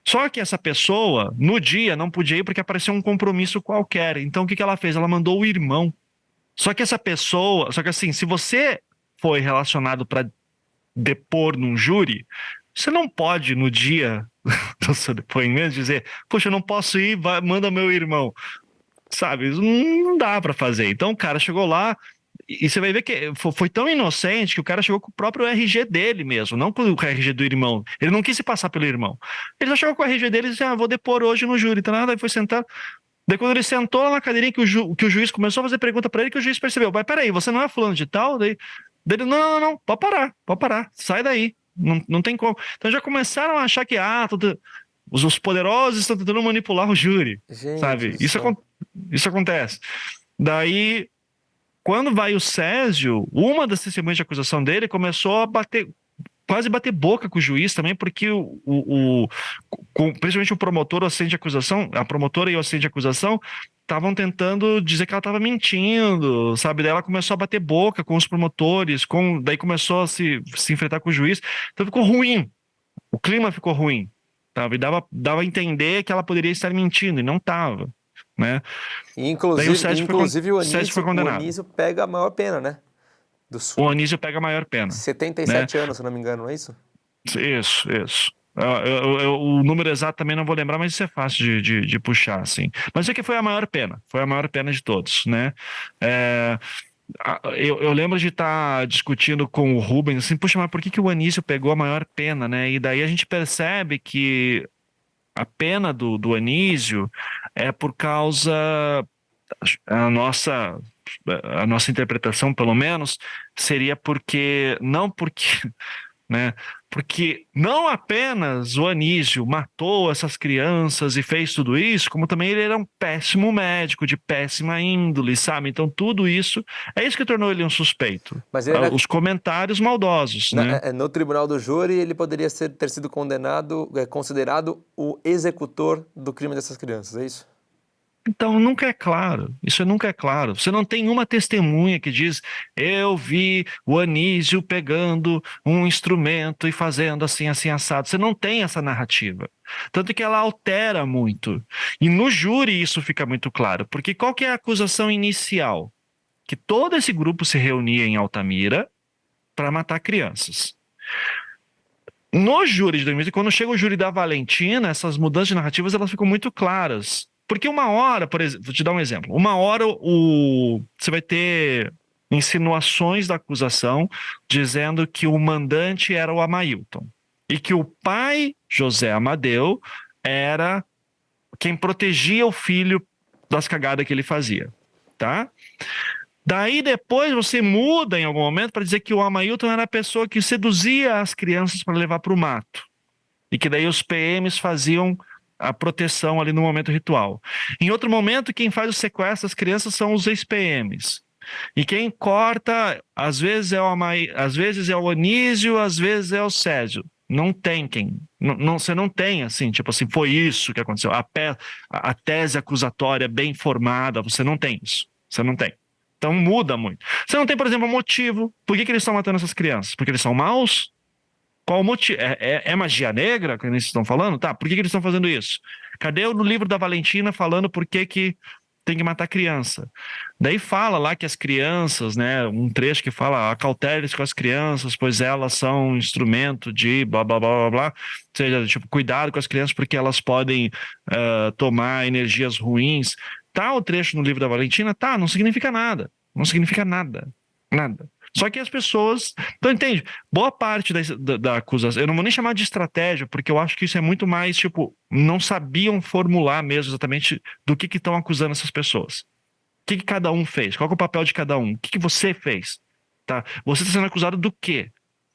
Só que essa pessoa, no dia, não podia ir porque apareceu um compromisso qualquer. Então, o que ela fez? Ela mandou o irmão. Só que assim, se você foi relacionado para depor num júri, você não pode, no dia do seu depoimento, dizer, poxa, eu não posso ir, manda meu irmão. Sabe, não dá para fazer. Então o cara chegou lá, E você vai ver que foi tão inocente que o cara chegou com o próprio RG dele mesmo, não com o RG do irmão. Ele não quis se passar pelo irmão. Ele só chegou com o RG dele e disse, vou depor hoje no júri. Então, nada, aí foi sentar. Daí quando ele sentou lá na cadeirinha que o juiz começou a fazer pergunta pra ele, que o juiz percebeu, mas peraí, você não é fulano de tal? Daí ele, não, pode parar, sai daí, não tem como. Então já começaram a achar que, os poderosos estão tentando manipular o júri, Gente sabe? do Isso, céu. isso acontece. Daí, quando vai o Césio, uma das testemunhas de acusação dele começou a quase bater boca com o juiz também, porque principalmente o promotor, o assistente de acusação, a promotora e o assistente de acusação estavam tentando dizer que ela estava mentindo, sabe? Daí ela começou a bater boca com os promotores, daí começou a se enfrentar com o juiz, então ficou ruim, o clima ficou ruim, sabe? Dava a entender que ela poderia estar mentindo, e não estava, né? E, Daí inclusive o Sérgio foi o condenado. Anísio pega a maior pena, né? O Anísio pega a maior pena, né? 77 anos, se não me engano, não é isso? Isso. O número exato também não vou lembrar, mas isso é fácil de puxar, assim. Mas é que foi a maior pena de todos, né? Eu lembro de estar discutindo com o Rubens, assim, puxa, mas por que o Anísio pegou a maior pena, né? E daí a gente percebe que a pena do Anísio é por causa a nossa a nossa interpretação, pelo menos, seria não porque, né? Porque não apenas o Anísio matou essas crianças e fez tudo isso, como também ele era um péssimo médico, de péssima índole, sabe? Então tudo isso, é isso que tornou ele um suspeito. Mas ele era... Os comentários maldosos, né? No tribunal do júri, ele poderia ter sido considerado o executor do crime dessas crianças, é isso? Então, nunca é claro. Isso nunca é claro. Você não tem uma testemunha que diz: eu vi o Anísio pegando um instrumento e fazendo assim, assim, assado. Você não tem essa narrativa. Tanto que ela altera muito. E no júri isso fica muito claro. Porque qual que é a acusação inicial? Que todo esse grupo se reunia em Altamira para matar crianças. No júri de 2000, quando chega o júri da Valentina, essas mudanças de narrativas elas ficam muito claras. Porque uma hora, por exemplo, vou te dar um exemplo. Uma hora você vai ter insinuações da acusação dizendo que o mandante era o Amailton e que o pai, José Amadeu, era quem protegia o filho das cagadas que ele fazia, tá? Daí depois você muda em algum momento para dizer que o Amailton era a pessoa que seduzia as crianças para levar para o mato. E que daí os PMs faziam a proteção ali no momento ritual. Em outro momento, quem faz o sequestro das crianças são os ex-PMs. E quem corta, às vezes às vezes é o Anísio, às vezes é o Césio. Não tem quem. Você não tem, assim, tipo assim, foi isso que aconteceu. A tese acusatória bem formada, você não tem isso. Você não tem. Então muda muito. Você não tem, por exemplo, um motivo. Por que eles estão matando essas crianças? Porque eles são maus? Qual o motivo? É magia negra que eles estão falando? Tá, por que eles estão fazendo isso? Cadê no livro da Valentina falando por que tem que matar criança? Daí fala lá que as crianças, né, um trecho que fala acautele-se com as crianças, pois elas são um instrumento de blá, blá, blá, blá, blá. Ou seja, tipo, cuidado com as crianças porque elas podem tomar energias ruins. Tá o trecho no livro da Valentina? Tá, não significa nada. Não significa nada. Nada. Só que as pessoas... Então, entende? Boa parte da acusação... Eu não vou nem chamar de estratégia, porque eu acho que isso é muito mais, tipo... Não sabiam formular mesmo exatamente do que estão acusando essas pessoas. O que cada um fez? Qual é o papel de cada um? O que você fez? Tá? Você está sendo acusado do quê?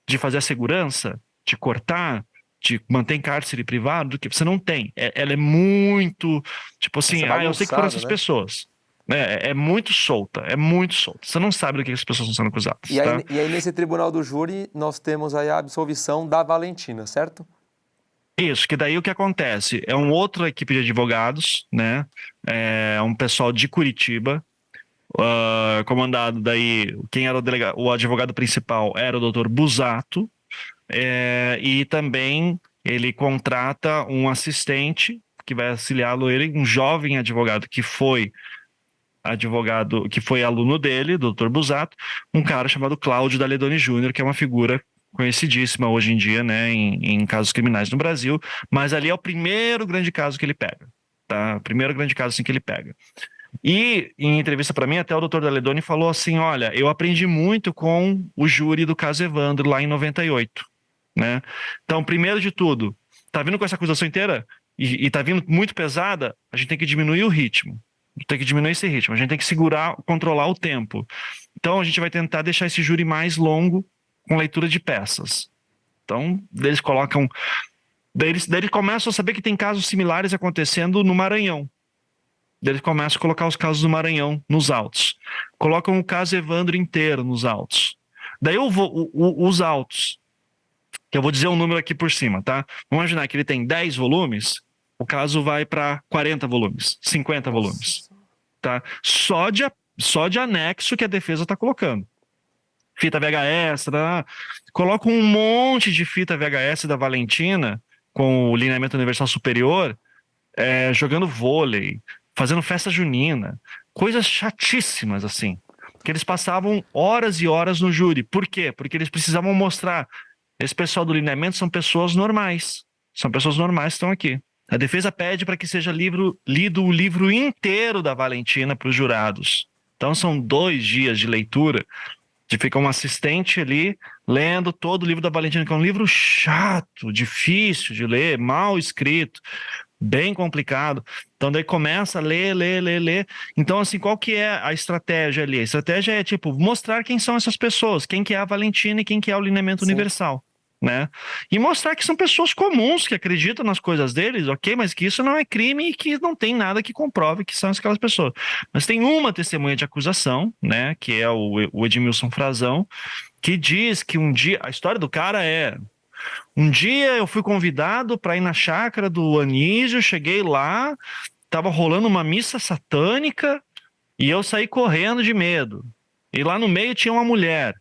De fazer a segurança? De cortar? De manter em cárcere privado? Do que? Você não tem. Ela é muito... Tipo assim, eu sei que foram essas pessoas. É muito solta, Você não sabe do que as pessoas estão sendo acusadas. E aí, nesse tribunal do júri, nós temos aí a absolvição da Valentina, certo? Isso, que daí o que acontece? É uma outra equipe de advogados, né? É um pessoal de Curitiba, comandado daí, quem era o advogado principal era o doutor Busato, e também ele contrata um assistente que vai auxiliá-lo, um jovem advogado que foi aluno dele, Dr. Busato, um cara chamado Cláudio Daledoni Júnior, que é uma figura conhecidíssima hoje em dia, né, em casos criminais no Brasil, mas ali é o primeiro grande caso que ele pega, tá? O primeiro grande caso assim que ele pega. E, em entrevista para mim, até o doutor Daledoni falou assim, olha, eu aprendi muito com o júri do caso Evandro lá em 98, né? Então, primeiro de tudo, tá vindo com essa acusação inteira e tá vindo muito pesada, a gente tem que diminuir o ritmo. Tem que diminuir esse ritmo, a gente tem que segurar, controlar o tempo. Então, a gente vai tentar deixar esse júri mais longo com leitura de peças. Então, eles colocam... Daí eles começam a saber que tem casos similares acontecendo no Maranhão. Daí eles começam a colocar os casos do Maranhão nos autos. Colocam o caso Evandro inteiro nos autos. Daí eu vou, os autos, que eu vou dizer um número aqui por cima, tá? Vamos imaginar que ele tem 10 volumes, o caso vai para 40 volumes, 50 volumes, tá? Só de anexo que a defesa está colocando. Fita VHS, tá? Coloca um monte de fita VHS da Valentina com o lineamento universal superior, jogando vôlei, fazendo festa junina, coisas chatíssimas assim, que eles passavam horas e horas no júri. Por quê? Porque eles precisavam mostrar, esse pessoal do lineamento são pessoas normais que estão aqui. A defesa pede para que seja lido o livro inteiro da Valentina para os jurados. Então são 2 dias de leitura, de ficar um assistente ali lendo todo o livro da Valentina, que é um livro chato, difícil de ler, mal escrito, bem complicado. Então daí começa a ler. Então assim, qual que é a estratégia ali? A estratégia é tipo, mostrar quem são essas pessoas, quem que é a Valentina e quem que é o lineamento universal, né? E mostrar que são pessoas comuns, que acreditam nas coisas deles, ok? Mas que isso não é crime e que não tem nada que comprove que são aquelas pessoas. Mas tem uma testemunha de acusação, né? Que é o Edmilson Frazão, que diz que um dia, a história do cara é: um dia eu fui convidado para ir na chácara do Anísio, cheguei lá, tava rolando uma missa satânica e eu saí correndo de medo. E lá no meio tinha uma mulher,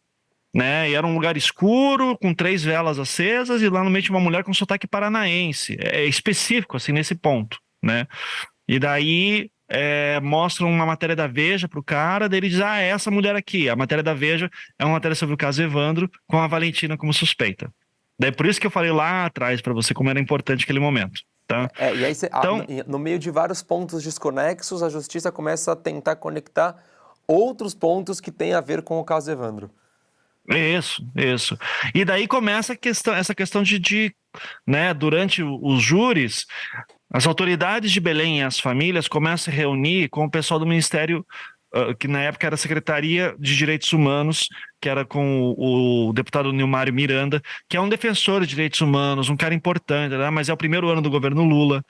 né? E era um lugar escuro, com 3 velas acesas, e lá no meio tinha uma mulher com sotaque paranaense. É específico, assim, nesse ponto, né? E daí mostram uma matéria da Veja pro cara, daí ele diz, é essa mulher aqui. A matéria da Veja é uma matéria sobre o caso Evandro, com a Valentina como suspeita. Daí por isso que eu falei lá atrás para você como era importante aquele momento, tá? E aí então, no meio de vários pontos desconexos, a justiça começa a tentar conectar outros pontos que têm a ver com o caso Evandro. Isso. E daí começa essa questão de né, durante os júris, as autoridades de Belém e as famílias começam a se reunir com o pessoal do Ministério, que na época era a Secretaria de Direitos Humanos, que era com o deputado Nilmário Miranda, que é um defensor de direitos humanos, um cara importante, né, mas é o primeiro ano do governo Lula.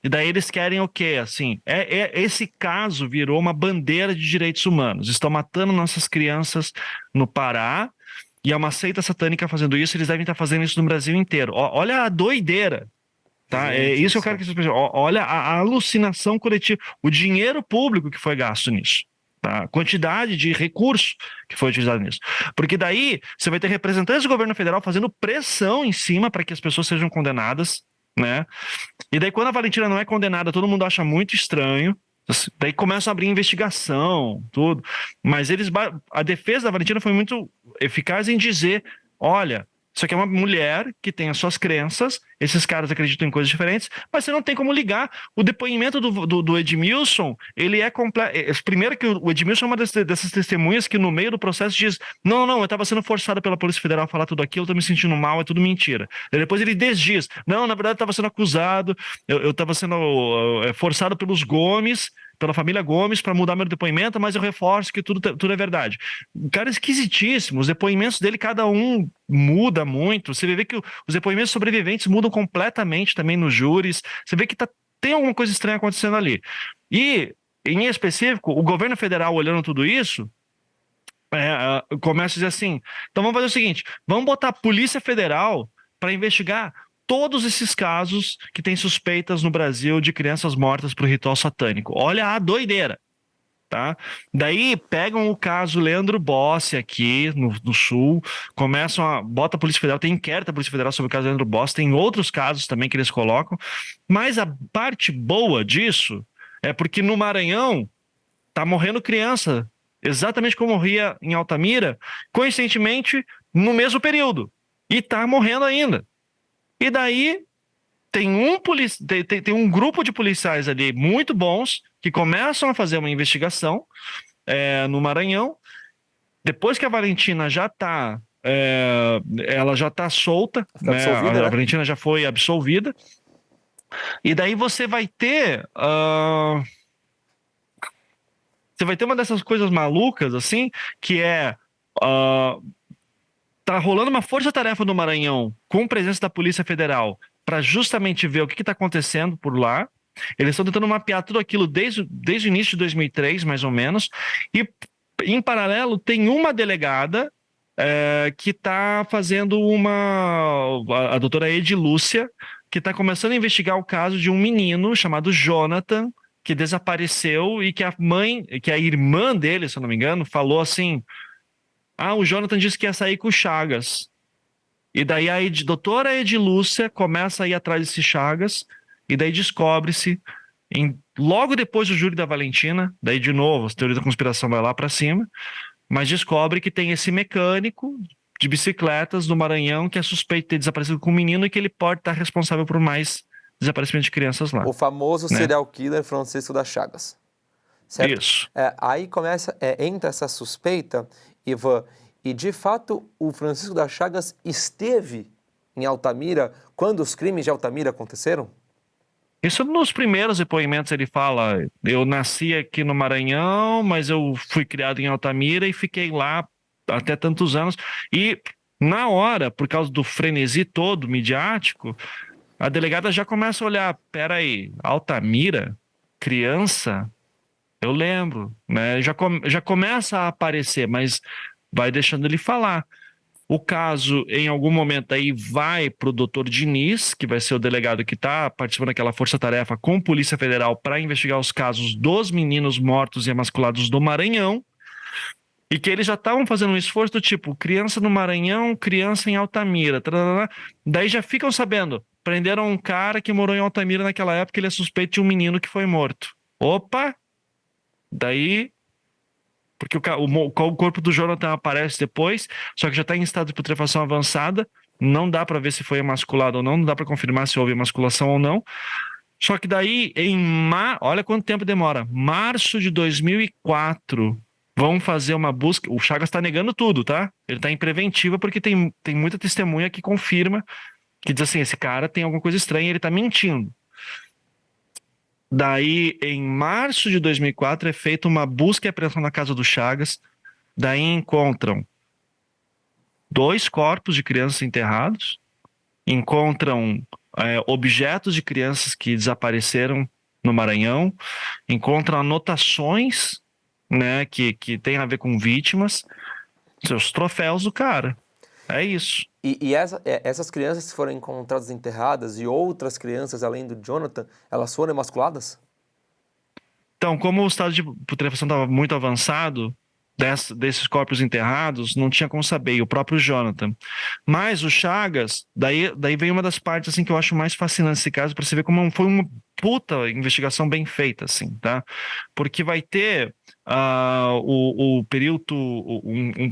E daí eles querem o quê? Assim, esse caso virou uma bandeira de direitos humanos. Estão matando nossas crianças no Pará, e é uma seita satânica fazendo isso, eles devem estar fazendo isso no Brasil inteiro. Olha a doideira, tá? É isso que eu quero que vocês pensem. Olha a alucinação coletiva, o dinheiro público que foi gasto nisso, tá? A quantidade de recurso que foi utilizado nisso. Porque daí você vai ter representantes do governo federal fazendo pressão em cima para que as pessoas sejam condenadas, né? E daí quando a Valentina não é condenada, todo mundo acha muito estranho. Daí começam a abrir investigação, tudo. Mas a defesa da Valentina foi muito eficaz em dizer, olha, isso aqui é uma mulher que tem as suas crenças, esses caras acreditam em coisas diferentes, mas você não tem como ligar. O depoimento do Edmilson, ele é completo. Primeiro que o Edmilson é uma dessas testemunhas que no meio do processo diz, não, eu estava sendo forçado pela Polícia Federal a falar tudo aquilo, eu estou me sentindo mal, é tudo mentira. E depois ele desdiz, não, na verdade eu estava sendo acusado, eu estava sendo forçado pelos Gomes, pela família Gomes, para mudar meu depoimento, mas eu reforço que tudo é verdade. O cara é esquisitíssimo, os depoimentos dele, cada um muda muito, você vê que os depoimentos sobreviventes mudam completamente também nos júris, você vê que tem alguma coisa estranha acontecendo ali. E, em específico, o governo federal olhando tudo isso, começa a dizer assim, então vamos fazer o seguinte, vamos botar a Polícia Federal para investigar todos esses casos que tem suspeitas no Brasil de crianças mortas por ritual satânico. Olha a doideira, tá? Daí pegam o caso Leandro Bossi aqui no Sul, bota a Polícia Federal, tem inquérito da Polícia Federal sobre o caso Leandro Bossi, tem outros casos também que eles colocam, mas a parte boa disso é porque no Maranhão tá morrendo criança, exatamente como morria em Altamira, coincidentemente no mesmo período, e tá morrendo ainda. E daí tem um grupo de policiais ali muito bons que começam a fazer uma investigação no Maranhão. Depois que a Valentina já está ela já está solta, né? A Valentina já foi absolvida. E daí você vai ter uma dessas coisas malucas, assim, que tá rolando uma força-tarefa no Maranhão com presença da Polícia Federal para justamente ver o que está acontecendo por lá. Eles estão tentando mapear tudo aquilo desde o início de 2003, mais ou menos. E, em paralelo, tem uma delegada que está fazendo a doutora Edilúcia, que está começando a investigar o caso de um menino chamado Jonathan, que desapareceu e que a irmã dele, se eu não me engano, falou assim: o Jonathan disse que ia sair com o Chagas. E daí a doutora Edilúcia começa a ir atrás desse Chagas, e daí descobre-se, logo depois do júri da Valentina, daí de novo, a teoria da conspiração vai lá para cima, mas descobre que tem esse mecânico de bicicletas do Maranhão que é suspeito de ter desaparecido com um menino e que ele pode estar responsável por mais desaparecimento de crianças lá. O famoso serial killer Francisco das Chagas. Certo? Isso. Aí entra essa suspeita, Ivan, e de fato o Francisco das Chagas esteve em Altamira quando os crimes de Altamira aconteceram? Isso nos primeiros depoimentos ele fala: eu nasci aqui no Maranhão, mas eu fui criado em Altamira e fiquei lá até tantos anos. E na hora, por causa do frenesi todo midiático, a delegada já começa a olhar: peraí, Altamira, criança, eu lembro, né? Já começa a aparecer, mas vai deixando ele falar. O caso, em algum momento, aí vai para o doutor Diniz, que vai ser o delegado que está participando daquela força-tarefa com a Polícia Federal para investigar os casos dos meninos mortos e emasculados do Maranhão, e que eles já estavam fazendo um esforço do tipo: criança no Maranhão, criança em Altamira. Tarará. Daí já ficam sabendo: prenderam um cara que morou em Altamira naquela época, ele é suspeito de um menino que foi morto. Opa! Daí... porque o corpo do Jonathan aparece depois, só que já está em estado de putrefação avançada, não dá para ver se foi emasculado ou não dá para confirmar se houve emasculação ou não. Só que daí, olha quanto tempo demora, março de 2004, vão fazer uma busca. O Chagas está negando tudo, tá? Ele está em preventiva porque tem muita testemunha que confirma, que diz assim: esse cara tem alguma coisa estranha, ele está mentindo. Daí, em março de 2004, é feita uma busca e apreensão na casa do Chagas. Daí encontram 2 corpos de crianças enterrados, encontram objetos de crianças que desapareceram no Maranhão, encontram anotações, né, que tem a ver com vítimas, seus troféus do cara. É isso. E essas crianças que foram encontradas enterradas e outras crianças além do Jonathan, elas foram emasculadas? Então, como o estado de putrefação estava muito avançado, desses corpos enterrados, não tinha como saber, e o próprio Jonathan. Mas o Chagas, daí vem uma das partes assim, que eu acho mais fascinante nesse caso, para você ver como foi uma puta investigação bem feita, assim, tá? Porque vai ter um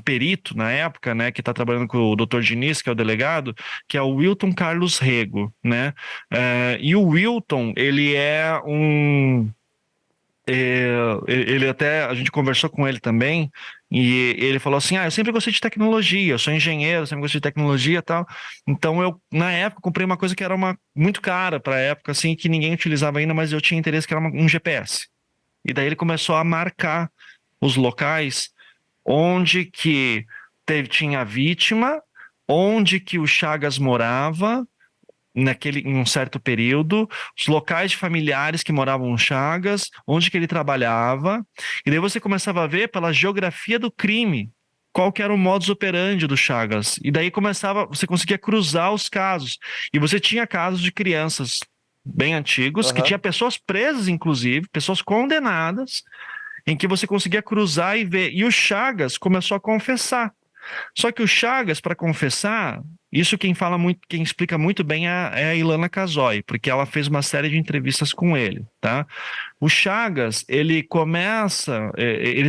perito na época, né, que está trabalhando com o Dr. Diniz, que é o delegado, que é o Wilton Carlos Rego, né? E o Wilton, ele é ele até, a gente conversou com ele também, e ele falou assim: eu sempre gostei de tecnologia, eu sou engenheiro, sempre gostei de tecnologia e tal, então eu, na época, comprei uma coisa que era muito cara para a época, assim, que ninguém utilizava ainda, mas eu tinha interesse, que era um GPS. E daí ele começou a marcar os locais onde que tinha vítima, onde que o Chagas morava, em um certo período, os locais de familiares que moravam no Chagas, onde que ele trabalhava, e daí você começava a ver pela geografia do crime qual que era o modus operandi do Chagas, e daí você conseguia cruzar os casos, e você tinha casos de crianças bem antigos, que tinha pessoas presas, inclusive, pessoas condenadas, em que você conseguia cruzar e ver, e o Chagas começou a confessar. Só que o Chagas, para confessar, isso quem explica muito bem é a Ilana Casoy, porque ela fez uma série de entrevistas com ele, tá? O Chagas, ele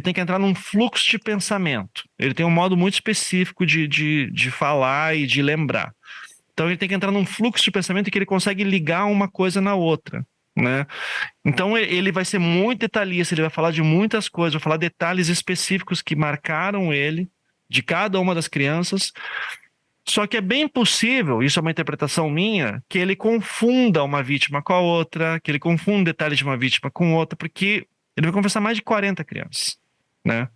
tem que entrar num fluxo de pensamento. Ele tem um modo muito específico de falar e de lembrar. Então ele tem que entrar num fluxo de pensamento que ele consegue ligar uma coisa na outra, né? Então ele vai ser muito detalhista, ele vai falar de muitas coisas, vai falar detalhes específicos que marcaram ele, de cada uma das crianças. Só que é bem possível, isso é uma interpretação minha, que ele confunda uma vítima com a outra, que ele confunda detalhes de uma vítima com outra, porque ele vai confessar mais de 40 crianças, né?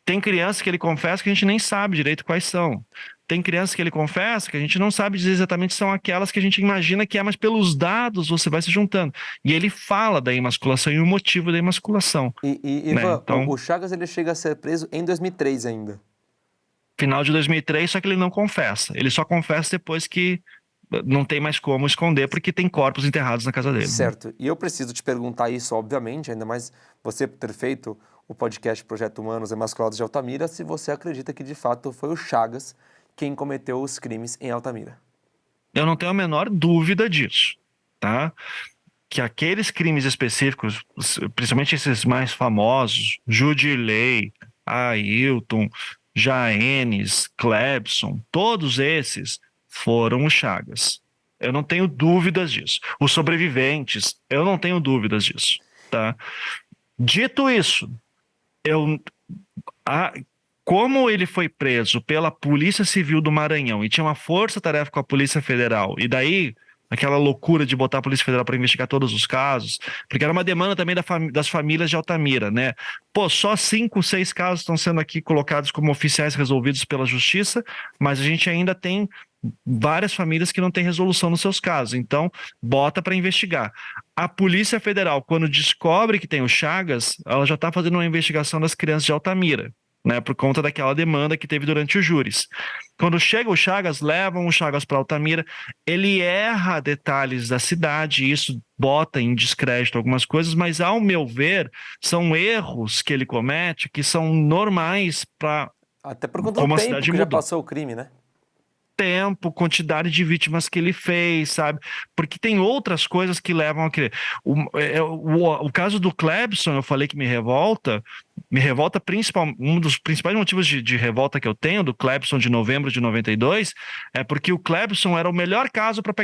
Tem crianças que ele confessa que a gente nem sabe direito quais são. Tem crianças que ele confessa que a gente não sabe dizer exatamente são aquelas que a gente imagina que é, mas pelos dados você vai se juntando. E ele fala da emasculação e o motivo da emasculação. Né? Ivan, Então, o Chagas ele chega a ser preso em 2003 ainda. final de 2003, só que ele não confessa. Ele só confessa depois que não tem mais como esconder, porque tem corpos enterrados na casa dele. Certo. E eu preciso te perguntar isso, obviamente, ainda mais você ter feito o podcast Projeto Humanos Emasculados de Altamira, se você acredita que de fato foi o Chagas quem cometeu os crimes em Altamira. Eu não tenho a menor dúvida disso, tá? Que aqueles crimes específicos, principalmente esses mais famosos, Judilei, Ailton, Jaenes, Clebson, todos esses foram o Chagas. Eu não tenho dúvidas disso. Os sobreviventes, eu não tenho dúvidas disso, tá? Dito isso, como ele foi preso pela Polícia Civil do Maranhão e tinha uma força-tarefa com a Polícia Federal, e daí aquela loucura de botar a Polícia Federal para investigar todos os casos, porque era uma demanda também das famílias de Altamira, né? Pô, só 5, 6 casos estão sendo aqui colocados como oficiais resolvidos pela Justiça, mas a gente ainda tem várias famílias que não têm resolução nos seus casos, então bota para investigar. A Polícia Federal, quando descobre que tem o Chagas, ela já está fazendo uma investigação das crianças de Altamira, né, por conta daquela demanda que teve durante os júris. Quando chega o Chagas, levam o Chagas para Altamira, ele erra detalhes da cidade, e isso bota em descrédito algumas coisas, mas ao meu ver, são erros que ele comete que são normais para Até por conta como do a tempo cidade que já mudou. passou o crime, né? Tempo, quantidade de vítimas que ele fez, sabe? Porque tem outras coisas que levam a crer. O caso do Clebson, eu falei que me revolta um dos principais motivos de revolta que eu tenho do Clebson de novembro de 92 é porque o Clebson era o melhor caso para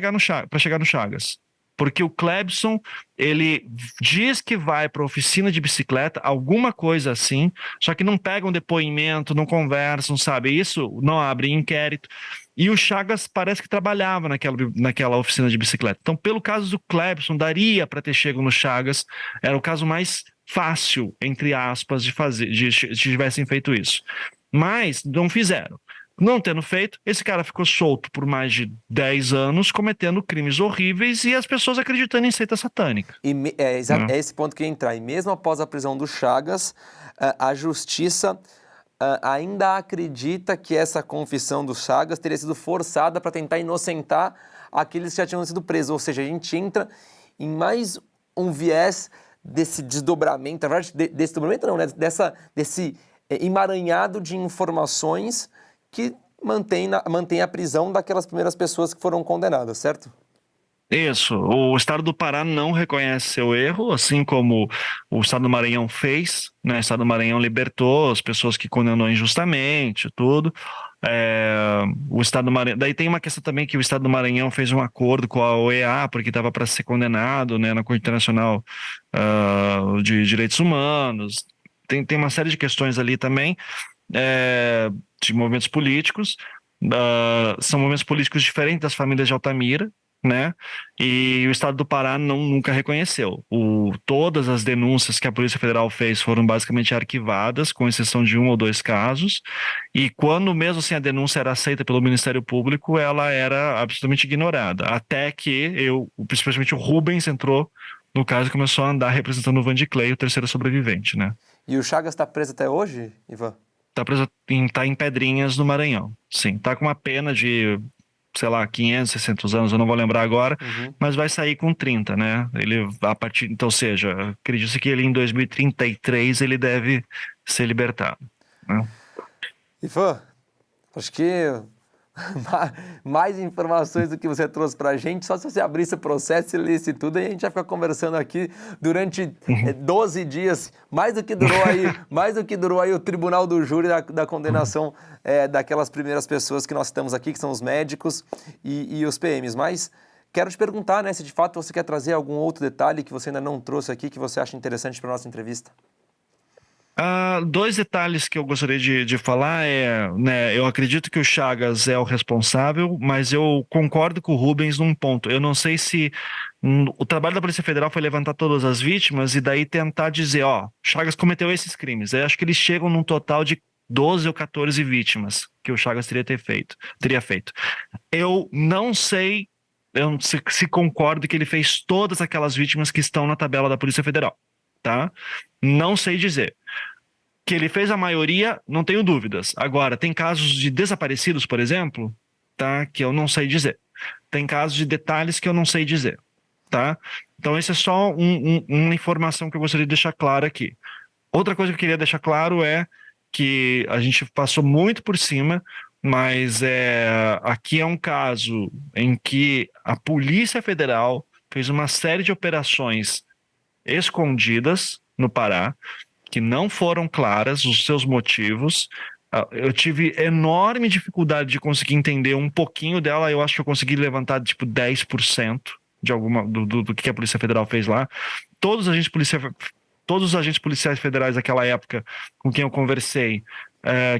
chegar no Chagas. Porque o Clebson, ele diz que vai para oficina de bicicleta, alguma coisa assim, só que não pega um depoimento, não conversam, sabe? Isso não abre inquérito. E o Chagas parece que trabalhava naquela oficina de bicicleta. Então, pelo caso do Clebson, daria para ter chego no Chagas, era o caso mais fácil, entre aspas, de fazer, se tivessem feito isso. Mas não fizeram. Não tendo feito, esse cara ficou solto por mais de 10 anos, cometendo crimes horríveis e as pessoas acreditando em seita satânica. É esse ponto que ia entrar. E mesmo após a prisão do Chagas, a justiça ainda acredita que essa confissão do Chagas teria sido forçada para tentar inocentar aqueles que já tinham sido presos. Ou seja, a gente entra em mais um viés desse desdobramento, na verdade, desse desdobramento não, né? Desse emaranhado de informações que mantém a prisão daquelas primeiras pessoas que foram condenadas, certo? Isso, o Estado do Pará não reconhece seu erro, assim como o Estado do Maranhão fez, né? O Estado do Maranhão libertou as pessoas que condenou injustamente, tudo. O Estado do Maranhão, daí tem uma questão também que o Estado do Maranhão fez um acordo com a OEA, porque estava para ser condenado, né, na Corte Internacional de Direitos Humanos. Tem uma série de questões ali também, de movimentos políticos. São movimentos políticos diferentes das famílias de Altamira, né? E o Estado do Pará nunca reconheceu. Todas as denúncias que a Polícia Federal fez foram basicamente arquivadas, com exceção de 1 ou 2 casos, e quando mesmo assim a denúncia era aceita pelo Ministério Público, ela era absolutamente ignorada, até que principalmente o Rubens entrou no caso e começou a andar representando o Vandiclay, o terceiro sobrevivente, né? E o Chagas está preso até hoje, Ivan? Tá em Pedrinhas, no Maranhão. Sim, tá com uma pena de, sei lá, 500, 600 anos, eu não vou lembrar agora, mas vai sair com 30, né? Então, ou seja, acredito que ele em 2033 ele deve ser libertado, né? Ivan, acho que mais informações do que você trouxe para a gente. Só se você abrisse o processo e lesse tudo, aí a gente vai ficar conversando aqui durante 12 dias, mais do que durou aí o tribunal do júri da condenação daquelas primeiras pessoas que nós estamos aqui, que são os médicos e os PMs. Mas quero te perguntar, né, se de fato você quer trazer algum outro detalhe que você ainda não trouxe aqui, que você acha interessante para a nossa entrevista. Dois detalhes que eu gostaria de falar né, eu acredito que o Chagas é o responsável, mas eu concordo com o Rubens num ponto. Eu não sei se o trabalho da Polícia Federal foi levantar todas as vítimas e daí tentar dizer, ó, Chagas cometeu esses crimes. Eu acho que eles chegam num total de 12 ou 14 vítimas que o Chagas teria feito. Eu não sei, se concordo que ele fez todas aquelas vítimas que estão na tabela da Polícia Federal, tá? Não sei dizer. Que ele fez a maioria, não tenho dúvidas. Agora, tem casos de desaparecidos, por exemplo, tá? Que eu não sei dizer. Tem casos de detalhes que eu não sei dizer, tá? Então, esse é só uma informação que eu gostaria de deixar clara aqui. Outra coisa que eu queria deixar claro é que a gente passou muito por cima, mas aqui é um caso em que a Polícia Federal fez uma série de operações escondidas no Pará, que não foram claras os seus motivos. Eu tive enorme dificuldade de conseguir entender um pouquinho dela. Eu acho que eu consegui levantar tipo 10% do que a Polícia Federal fez lá. Todos os agentes policiais federais daquela época com quem eu conversei,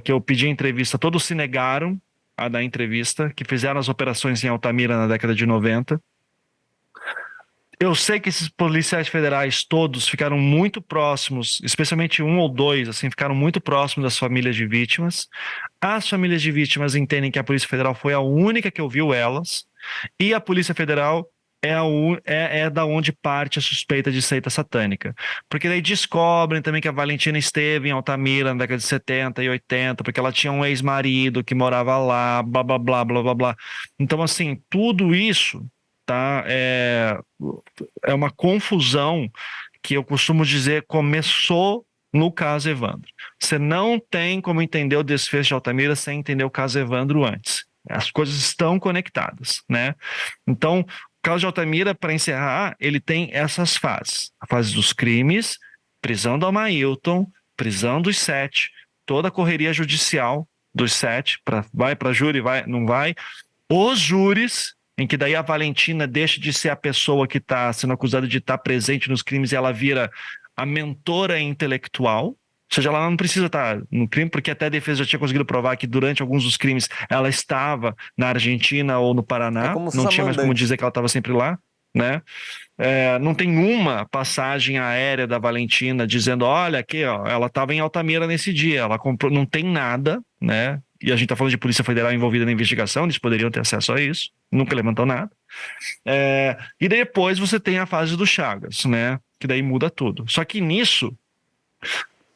que eu pedi entrevista, todos se negaram a dar entrevista, que fizeram as operações em Altamira na década de 90. Eu sei que esses policiais federais todos ficaram muito próximos, especialmente um ou dois, assim, ficaram muito próximos das famílias de vítimas. As famílias de vítimas entendem que a Polícia Federal foi a única que ouviu elas, e a Polícia Federal é da onde parte a suspeita de seita satânica. Porque daí descobrem também que a Valentina esteve em Altamira na década de 70 e 80, porque ela tinha um ex-marido que morava lá, blá, blá, blá, blá, blá, blá. Então, assim, tudo isso, tá, é uma confusão que eu costumo dizer começou no caso Evandro. Você não tem como entender o desfecho de Altamira sem entender o caso Evandro antes. As coisas estão conectadas, né? Então, o caso de Altamira, para encerrar, ele tem essas fases. A fase dos crimes, prisão do Amailton, prisão dos 7, toda a correria judicial dos 7, vai para júri, vai, não vai. Os júris, em que daí a Valentina deixa de ser a pessoa que está sendo acusada de estar presente nos crimes e ela vira a mentora intelectual, ou seja, ela não precisa estar no crime, porque até a defesa já tinha conseguido provar que durante alguns dos crimes ela estava na Argentina ou no Paraná, não tinha mais como dizer que ela estava sempre lá, né? Não tem uma passagem aérea da Valentina dizendo, olha aqui, ó, ela estava em Altamira nesse dia, ela comprou, não tem nada, né? E a gente está falando de Polícia Federal envolvida na investigação, eles poderiam ter acesso a isso, nunca levantou nada. E depois você tem a fase do Chagas, né? Que daí muda tudo. Só que nisso,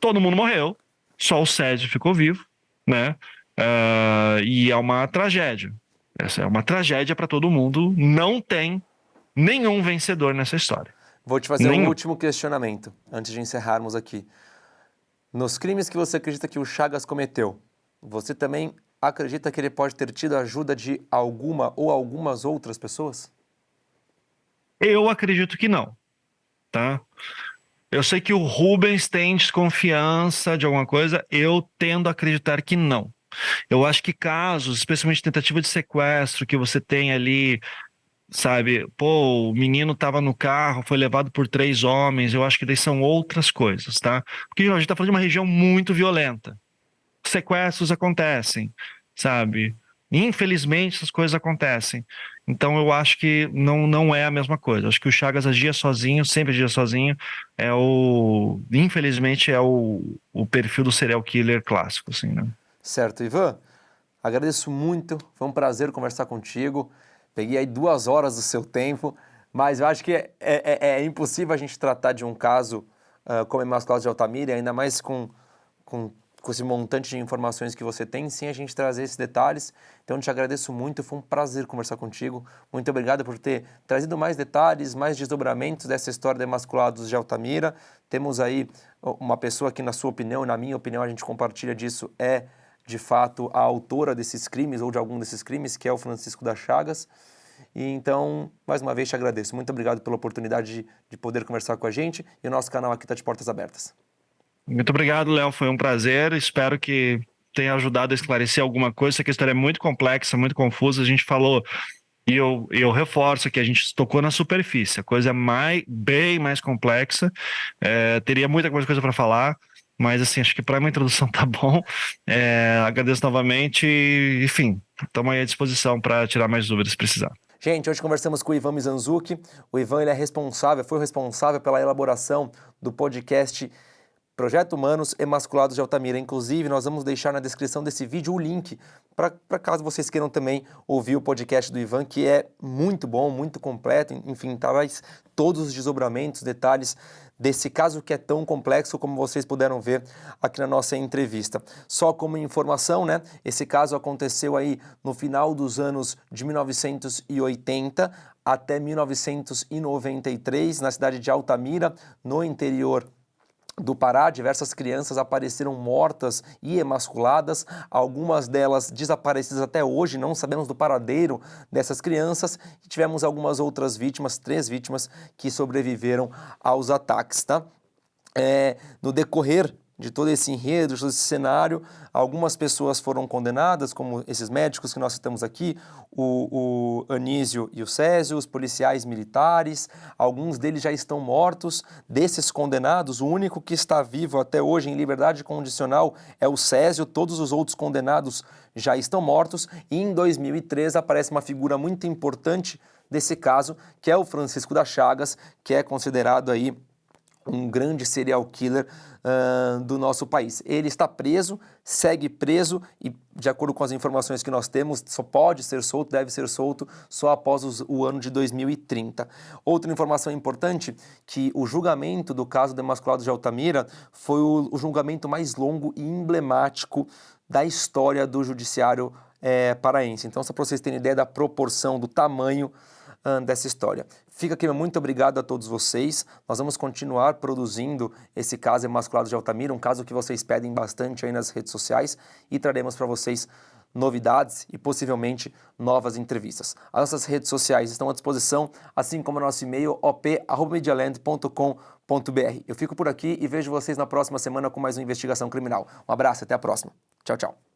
todo mundo morreu, só o Sérgio ficou vivo, né? E é uma tragédia. Essa é uma tragédia para todo mundo, não tem nenhum vencedor nessa história. Vou te fazer um último questionamento, antes de encerrarmos aqui. Nos crimes que você acredita que o Chagas cometeu, você também acredita que ele pode ter tido ajuda de alguma ou algumas outras pessoas? Eu acredito que não, tá? Eu sei que o Rubens tem desconfiança de alguma coisa, eu tendo a acreditar que não. Eu acho que casos, especialmente tentativa de sequestro, que você tem ali, sabe, pô, o menino estava no carro, foi levado por 3 homens, eu acho que daí são outras coisas, tá? Porque a gente está falando de uma região muito violenta. Sequestros acontecem, sabe? Infelizmente essas coisas acontecem. Então eu acho que não é a mesma coisa. Eu acho que o Chagas agia sozinho, sempre agia sozinho. Infelizmente é o perfil do serial killer clássico, assim, né? Certo, Ivan. Agradeço muito, foi um prazer conversar contigo. Peguei aí 2 horas do seu tempo, mas eu acho que é impossível a gente tratar de um caso como é o caso de Altamira, ainda mais com esse montante de informações que você tem, sem a gente trazer esses detalhes. Então, eu te agradeço muito, foi um prazer conversar contigo. Muito obrigado por ter trazido mais detalhes, mais desdobramentos dessa história de Emasculados de Altamira. Temos aí uma pessoa que, na sua opinião e na minha opinião, a gente compartilha disso, é de fato, a autora desses crimes ou de algum desses crimes, que é o Francisco das Chagas. E então, mais uma vez, te agradeço. Muito obrigado pela oportunidade de poder conversar com a gente e o nosso canal aqui está de portas abertas. Muito obrigado, Léo. Foi um prazer. Espero que tenha ajudado a esclarecer alguma coisa. Essa história é muito complexa, muito confusa. A gente falou, e eu reforço que a gente tocou na superfície. A coisa é bem mais complexa. Teria muita coisa para falar, mas assim, acho que para uma introdução tá bom. Agradeço novamente. Enfim, estamos aí à disposição para tirar mais dúvidas se precisar. Gente, hoje conversamos com o Ivan Mizanzuki. O Ivan ele foi responsável pela elaboração do podcast Projeto Humanos Emasculados de Altamira. Inclusive, nós vamos deixar na descrição desse vídeo o link para caso vocês queiram também ouvir o podcast do Ivan, que é muito bom, muito completo, enfim, traz todos os desdobramentos, detalhes desse caso que é tão complexo como vocês puderam ver aqui na nossa entrevista. Só como informação, né? Esse caso aconteceu aí no final dos anos de 1980 até 1993, na cidade de Altamira, no interior do Pará. Diversas crianças apareceram mortas e emasculadas, algumas delas desaparecidas até hoje, não sabemos do paradeiro dessas crianças, e tivemos algumas outras vítimas, 3 vítimas que sobreviveram aos ataques, tá? No decorrer de todo esse enredo, de todo esse cenário, algumas pessoas foram condenadas, como esses médicos que nós citamos aqui, o Anísio e o Césio, os policiais militares, alguns deles já estão mortos. Desses condenados, o único que está vivo até hoje em liberdade condicional é o Césio, todos os outros condenados já estão mortos, e em 2003 aparece uma figura muito importante desse caso, que é o Francisco das Chagas, que é considerado aí um grande serial killer do nosso país. Ele está preso, segue preso e, de acordo com as informações que nós temos, só pode ser solto, deve ser solto só após o ano de 2030. Outra informação importante, que o julgamento do caso do Emasculados de Altamira foi o julgamento mais longo e emblemático da história do judiciário paraense. Então, só para vocês terem ideia da proporção, do tamanho dessa história. Fica aqui, muito obrigado a todos vocês. Nós vamos continuar produzindo esse caso Emasculados de Altamira, um caso que vocês pedem bastante aí nas redes sociais, e traremos para vocês novidades e possivelmente novas entrevistas. As nossas redes sociais estão à disposição, assim como o nosso e-mail op@medialand.com.br. Eu fico por aqui e vejo vocês na próxima semana com mais uma investigação criminal. Um abraço, até a próxima. Tchau, tchau.